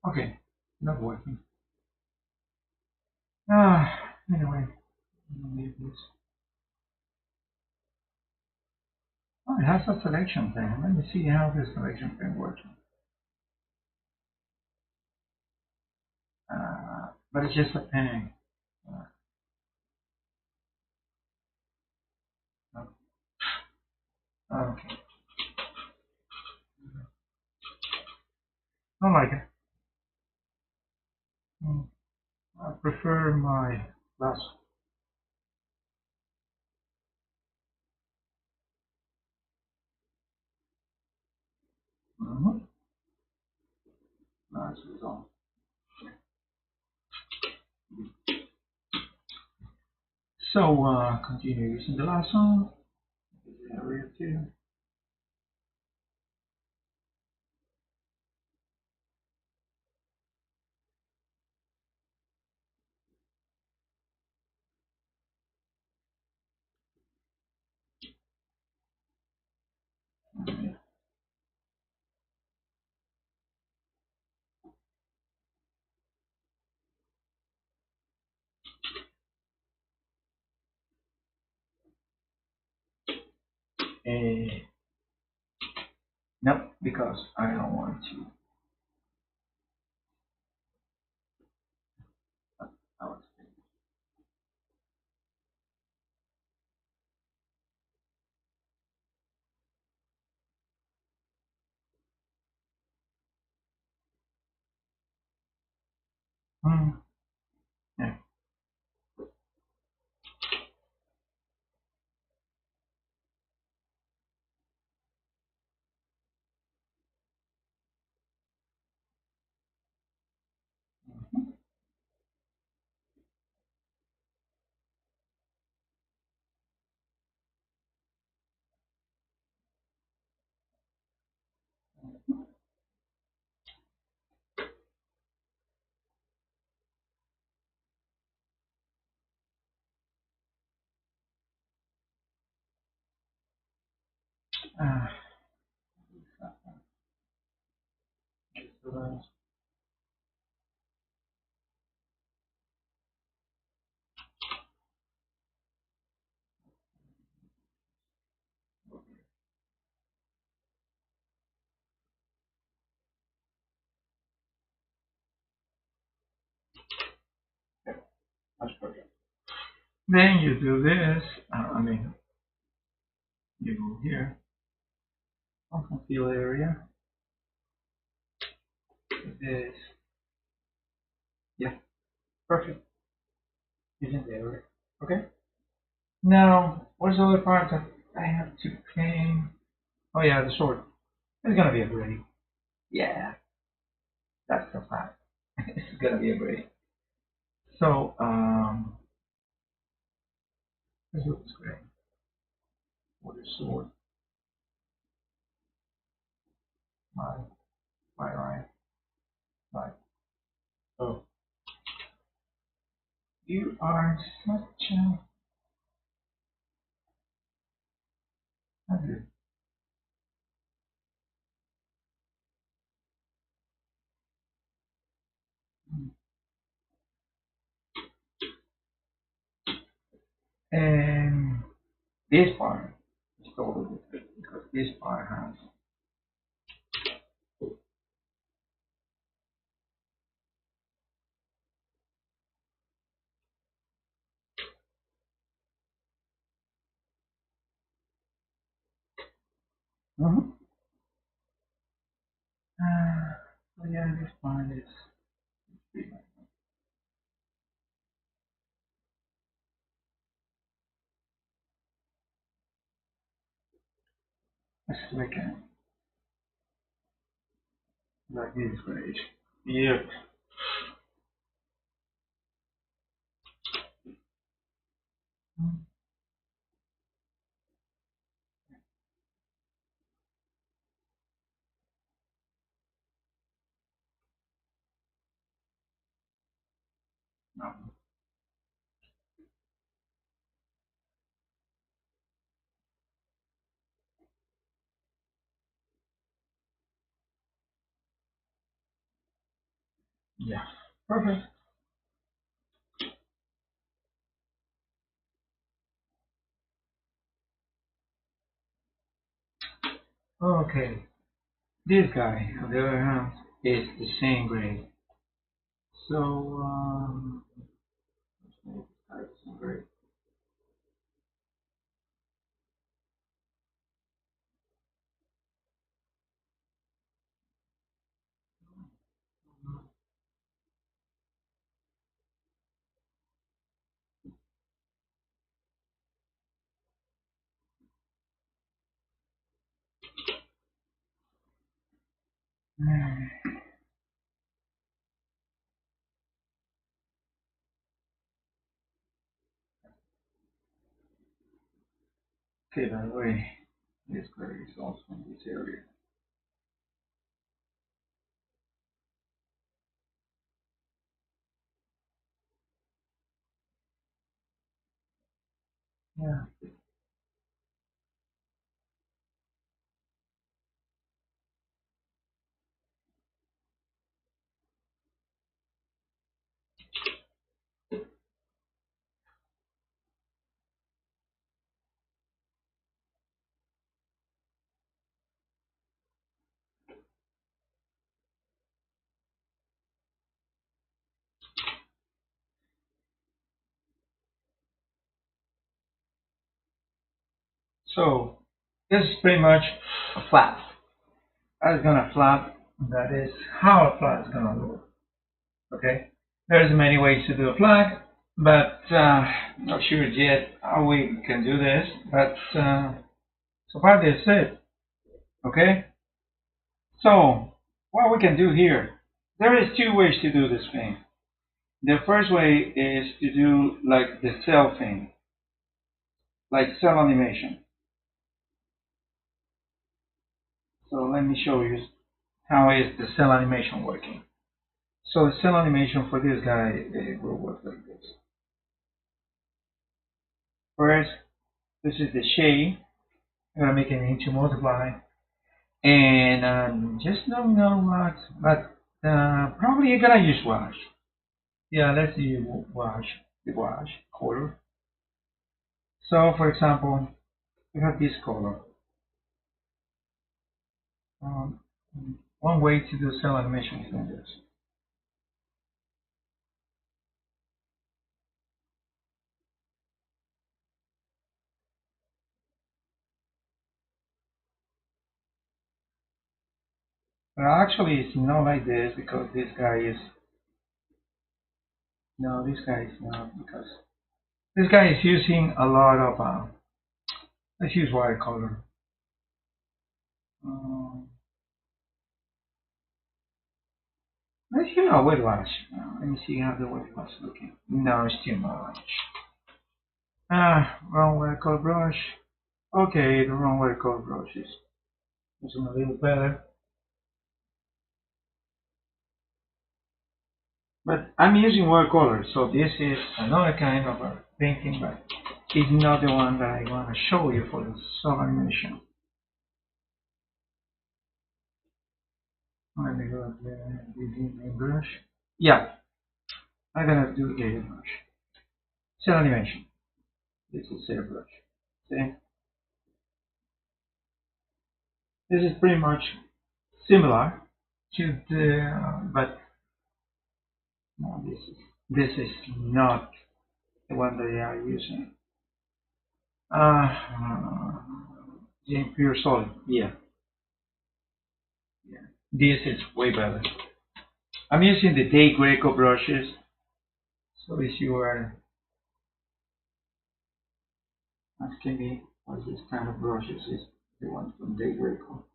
Okay, not working. Anyway, leave this. Oh, it has a selection thing. Let me see how this selection thing works. But it's just a pain. Uh, okay. I like it. Mm, I prefer my last. Mm-hmm. Last result. So continue using the last one. Area 2. Uh, no, because I don't want to. I want to. Hmm. Yeah. Uh, that's perfect. Then you do this. I mean, you go here. Open field area. This. Yeah, perfect. Using the area. Okay. Now, what's the other part that I have to paint? Oh yeah, the sword. It's gonna be a gray. Yeah, that's the fact. It's gonna be a gray. So, this looks great. What is sword? My, my line. My, oh, You are such a... And this part is totally different because this part has... Mhm. So yeah, this part is pretty much like this great. Yep. No. Yeah. Perfect. Okay. This guy, on the other hand, is the same grade. So, let's make this guy the same grade. Okay, by the way, this grade is also in this area. Yeah. So, this is pretty much a flat. That's gonna flat. That is how a flat is gonna look. Okay. There's many ways to do a flag, but not sure yet how we can do this. But so far this is it. Okay. So what we can do here, there is two ways to do this thing. The first way is to do like the cell thing, like cell animation. So let me show you how is the cell animation working. So the cell animation for this guy it will work like this. First, this is the shade. I'm gonna make it into multiply, and just don't know what, but probably you're gonna use wash. Yeah, let's use wash, the wash color. So for example, we have this color. Um, One way to do cell animation is like this. But actually, it's not like this because this guy is no, this guy is not because this guy is using a lot of let's use watercolor. Um, let's use a wet wash. Let me see how the wet wash looking. No, it's too much. Wrong watercolor brush. Okay, the wrong watercolor brush is a little better. But I'm using watercolor, so this is another kind of a painting, but it's not the one that I want to show you for the solo animation. Let me go to the brush. Yeah, I'm gonna do the brush. Cell animation. This is cell brush. See? This is pretty much similar to the, but no, this is not the one that they are using. Pure solid. Yeah, yeah. This is way better. I'm using the Day Greco brushes. So if you are asking me what this kind of brushes is, the one from Day Greco.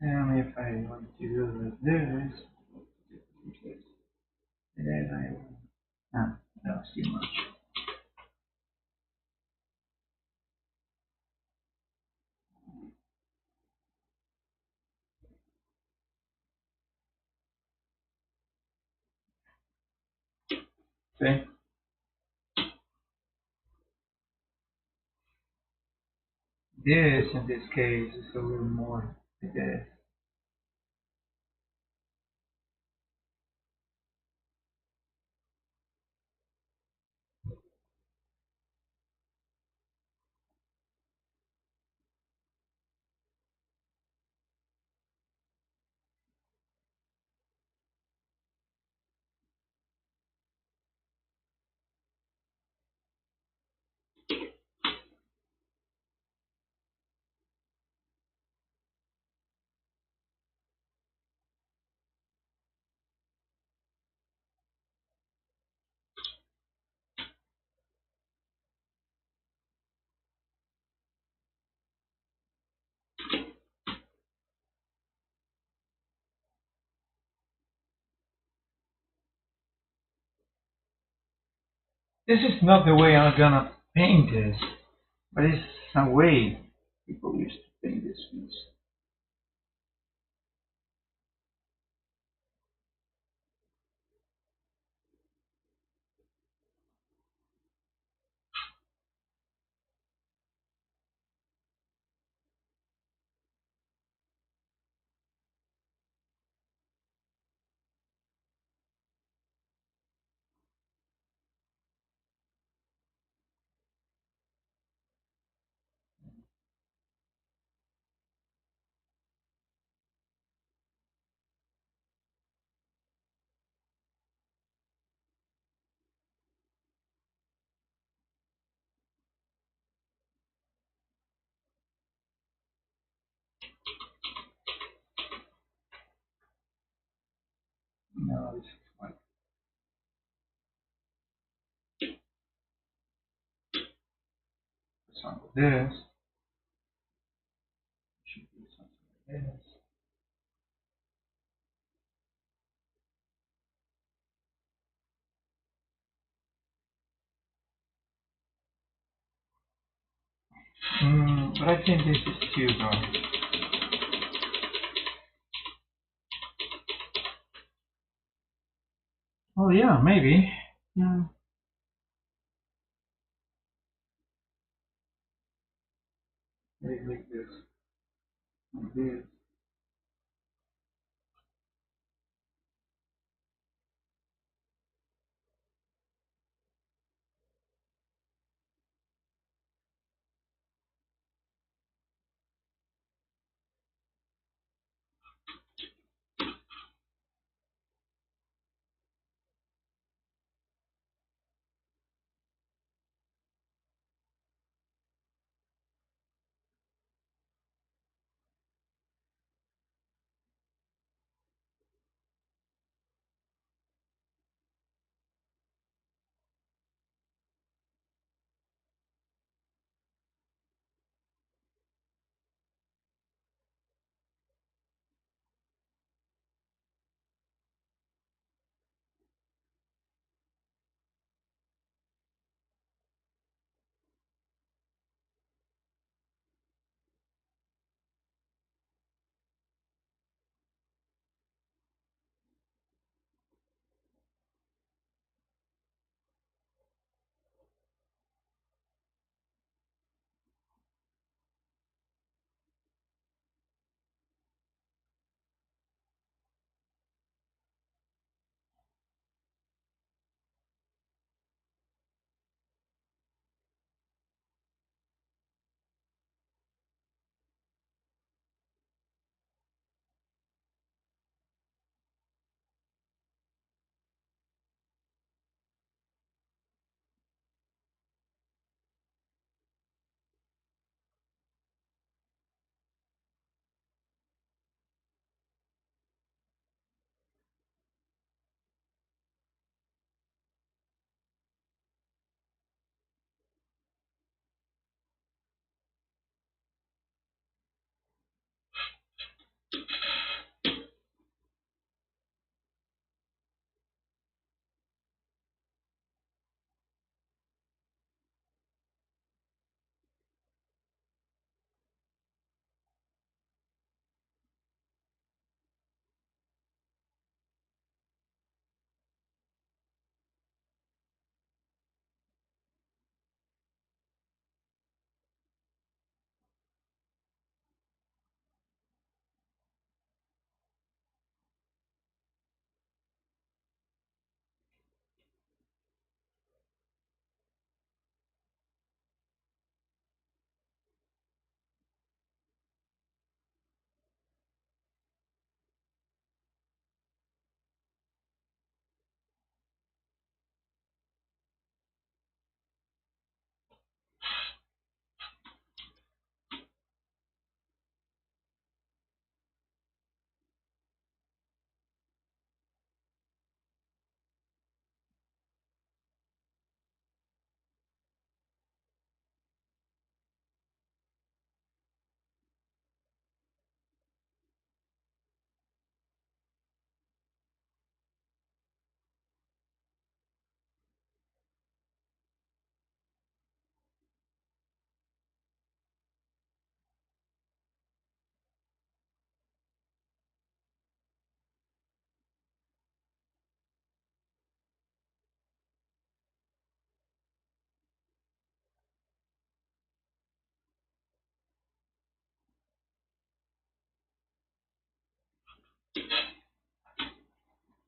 And if I want to do like this, then that's too much. See? This, in this case, is a little more like this. This is not the way I'm gonna paint this, but it's a way people used to paint this piece. No, this is like something like this. Should be something like this. But I think this is too dark. Oh yeah, maybe. Yeah, maybe like this. Like this.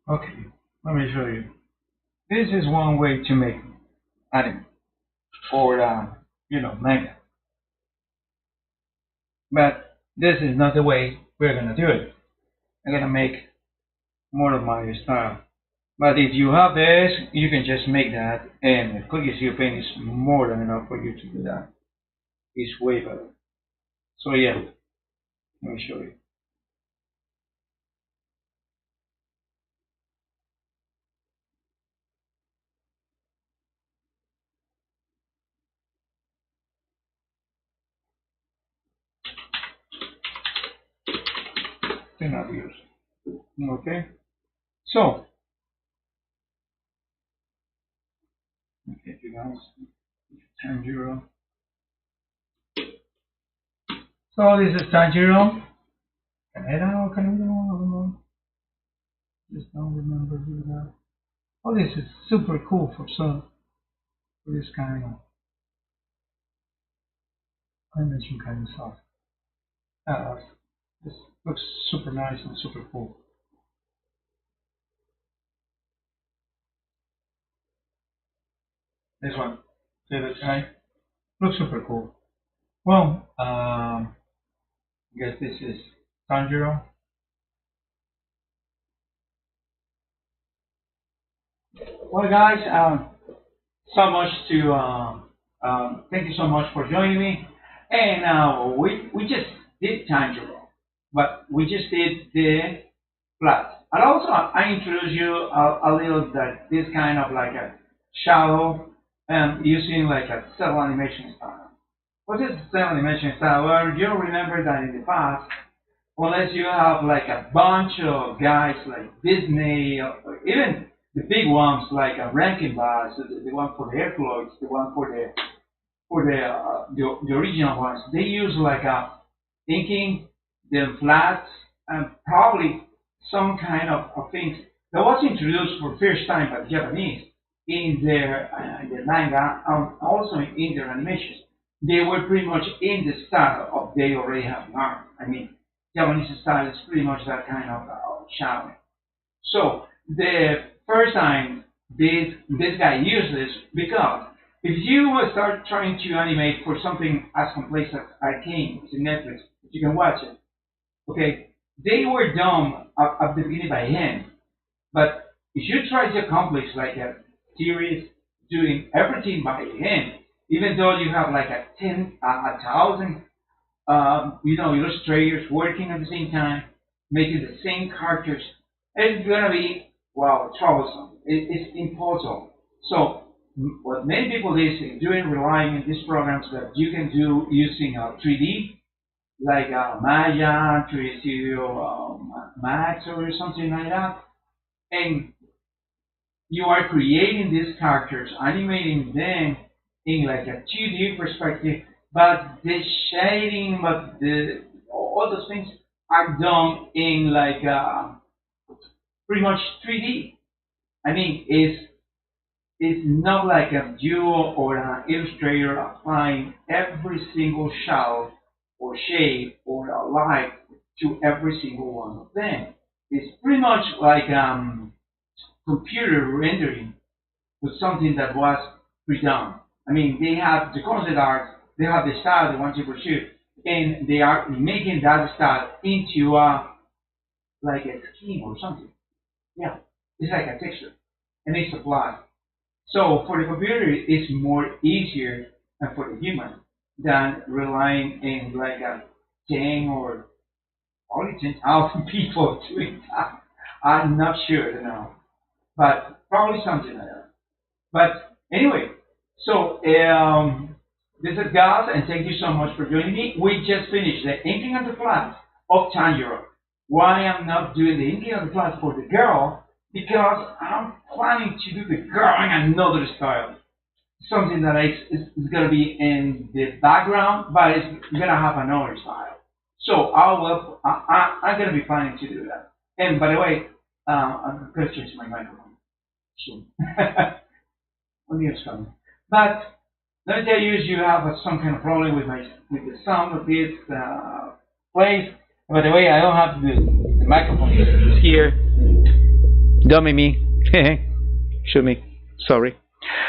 Okay, let me show you. This is one way to make anime or manga, but this is not the way we're gonna do it. I'm gonna make more of my style. But if you have this, you can just make that, and the Clicky Seal Paint is more than enough for you to do that. It's way better. So yeah, let me show you. They're not used. Okay. So, okay, you guys, Tanjiro. So this is Tanjiro. Canada or Canada? I don't know. Just don't remember who that. Oh, this is super cool for this kind of animation kind of stuff. This looks super nice and super cool. This one, see this guy? Looks super cool. Well, I guess this is Tanjiro. Well, guys, so much to thank you so much for joining me. And we just did Tanjiro, but we just did the flat. And also, I introduced you a little that this kind of like a shadow using like a cell animation style. What is cell animation style? Well, you remember that in the past, unless you have like a bunch of guys like Disney, or even the big ones like a Rankin Bass, the one for the Airfloids, the one for the original ones, they use like a inking the flats and probably some kind of things that was introduced for the first time by the Japanese in their manga and also in their animations. They were pretty much in the style of they already have an art. I mean, Japanese style is pretty much that kind of shadowing. So the first time this guy uses because if you start trying to animate for something as complex as Arcane, it's in Netflix, you can watch it. Okay, they were done at the beginning by hand, but if you try to accomplish like a series doing everything by hand, even though you have like a thousand illustrators working at the same time, making the same characters. It's gonna be wow troublesome. It's impossible. So what many people is doing relying on these programs that you can do using 3D, like Maya, 3D Studio Max or something like that, and you are creating these characters, animating them in like a 2D perspective, but the shading, but the all those things are done in like pretty much 3D. I mean, it's not like a duo or an illustrator applying every single shadow or shade or a light to every single one of them. It's pretty much like computer rendering with something that was pre-done. I mean, they have the concept art, they have the style they want to pursue, and they are making that style into like a scheme or something. Yeah, it's like a texture, and it's applied. So for the computer, it's more easier than for the human than relying in like a 10 or only 10,000 people doing that. I'm not sure, you know, but probably something like that. But anyway, so this is Gus, and thank you so much for joining me. We just finished the inking of the flags of Tanjiro. Why I'm not doing the inking of the flags for the girl? Because I'm planning to do the girl in another style. Something that is going to be in the background, but it's going to have another style. So I'm going to be planning to do that. And by the way, I'm going to change my microphone soon. When it's coming. But let me tell you, you have some kind of problem with the sound of this place. By the way, I don't have the microphone here. Dummy me. Shoot me. Sorry.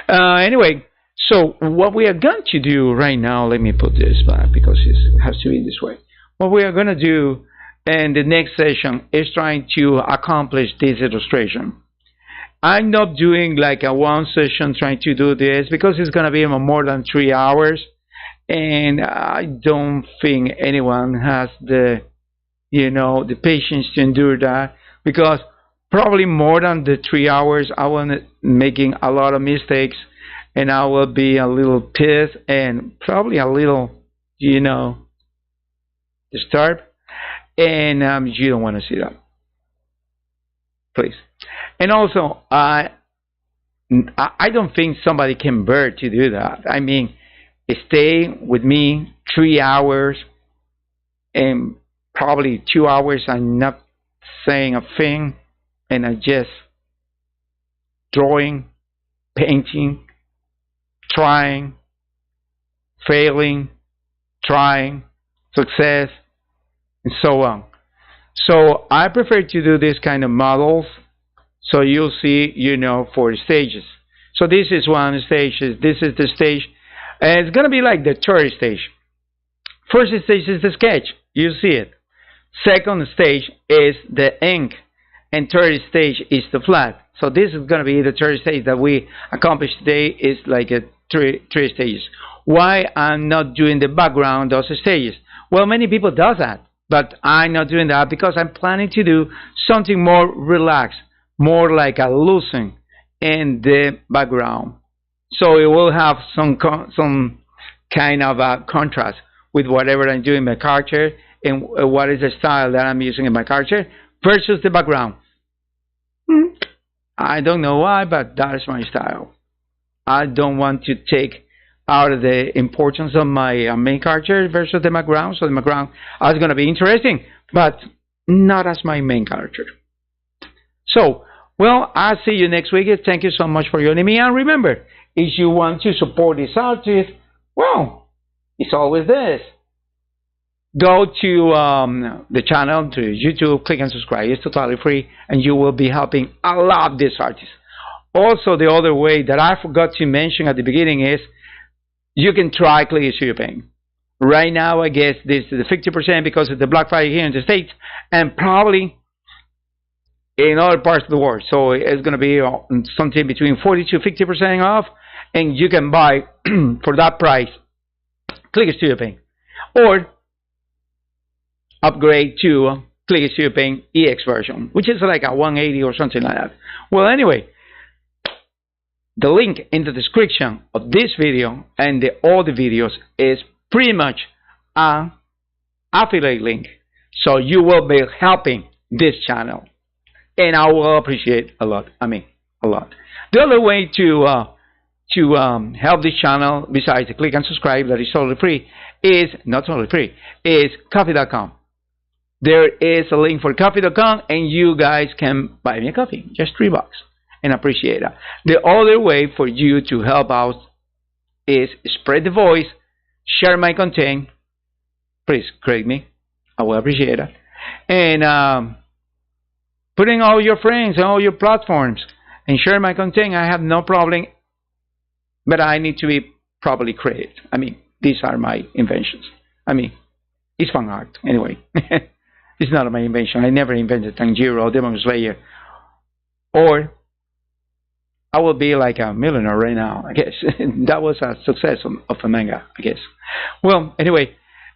Anyway, so what we are going to do right now, let me put this back because it has to be this way. What we are going to do in the next session is trying to accomplish this illustration. I'm not doing like a one session trying to do this because it's going to be more than 3 hours, and I don't think anyone has the the patience to endure that, because probably more than the 3 hours I will be making a lot of mistakes, and I will be a little pissed and probably a little disturbed, and you don't want to see that, please. And also, I don't think somebody can bear to do that. I mean, stay with me 3 hours, and probably 2 hours I'm not saying a thing, and I'm just drawing, painting, trying, failing, trying, success, and so on. So I prefer to do this kind of models. So you'll see, for stages. So this is one stage. This is the stage. And it's going to be like the third stage. First stage is the sketch. You see it. Second stage is the ink. And third stage is the flat. So this is going to be the third stage that we accomplished today. Is like a three stages. Why I'm not doing the background, those stages? Well, many people do that. But I'm not doing that because I'm planning to do something more relaxed. More like a loosen in the background, so it will have some kind of a contrast with whatever I'm doing in my character and what is the style that I'm using in my character versus the background. I don't know why, but that is my style. I don't want to take out of the importance of my main character versus the background, so the background is going to be interesting, but not as my main character. So, well, I'll see you next week. Thank you so much for joining me. And remember, if you want to support this artist, well, it's always this. Go to the channel, to YouTube, click and subscribe. It's totally free, and you will be helping a lot this artist. Also, the other way that I forgot to mention at the beginning is you can try Click Studio Paint. Right now, I guess this is the 50% because of the Black Friday here in the States, and probably in other parts of the world. So it's going to be something between 40 to 50% off, and you can buy for that price Click Studio Paint, or upgrade to Click Studio Paint EX version, which is like a 180 or something like that. Well, anyway, the link in the description of this video and all the videos is pretty much an affiliate link, so you will be helping this channel. And I will appreciate a lot. I mean, a lot. The other way to help this channel, besides the click and subscribe, that is totally free, is not totally free, is coffee.com. There is a link for coffee.com, and you guys can buy me a coffee, just $3, and appreciate that. The other way for you to help out is spread the voice, share my content. Please credit me. I will appreciate it. And putting all your friends on all your platforms and share my content, I have no problem, but I need to be properly credited. I mean, these are my inventions. I mean, it's fan art anyway. It's not my invention. I never invented Tanjiro, Demon Slayer, or I will be like a millionaire right now, I guess. That was a success of a manga, I guess. Well, anyway,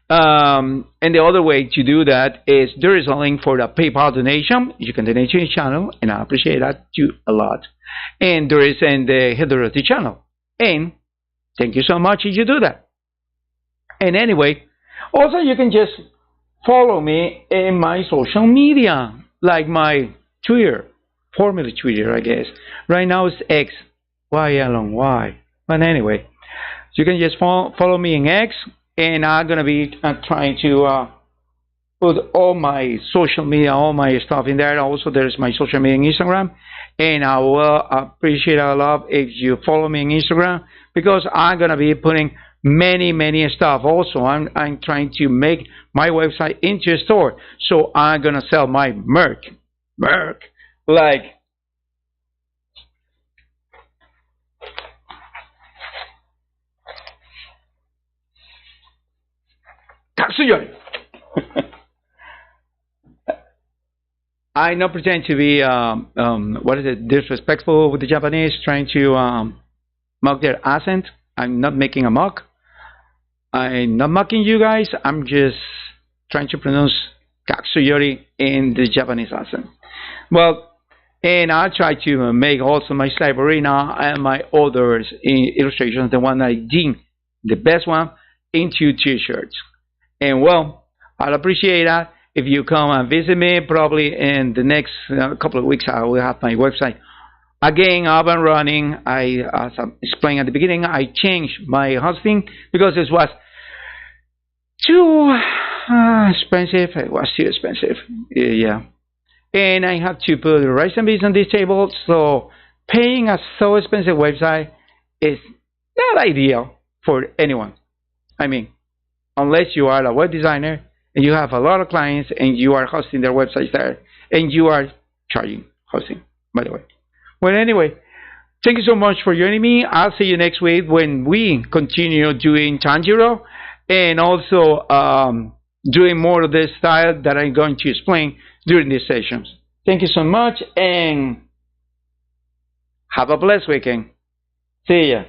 and the other way to do that is there is a link for the PayPal donation. You can donate to the channel, and I appreciate that too a lot. And there is in the header of the channel. And thank you so much if you do that. And anyway, also you can just follow me in my social media, like my Twitter, formerly Twitter, I guess. Right now it's X. Why, Elon? Why? But anyway, you can just follow me in X, and I'm going to be trying to put all my social media, all my stuff in there. Also, there's my social media in Instagram, and I will appreciate a lot if you follow me on Instagram, because I'm going to be putting many stuff. Also, I'm trying to make my website into a store, so I'm gonna sell my merch, like Katsuyori. I not pretend to be what is it, disrespectful with the Japanese, trying to mock their accent. I'm not making a mock. I'm not mocking you guys. I'm just trying to pronounce Katsuyori in the Japanese accent. Well, and I try to make also my Cyberina and my others illustrations, the one I deem the best one, into t-shirts. And well, I'll appreciate that if you come and visit me. Probably in the next couple of weeks, I will have my website again up and running. As I explained at the beginning, I changed my hosting because it was too expensive. It was too expensive. Yeah. And I have to put the rice and beans on this table, so paying a so expensive website is not ideal for anyone. I mean, unless you are a web designer and you have a lot of clients and you are hosting their websites there and you are charging hosting, by the way. Well, anyway, thank you so much for joining me. I'll see you next week when we continue doing Tanjiro and also doing more of this style that I'm going to explain during these sessions. Thank you so much and have a blessed weekend. See ya.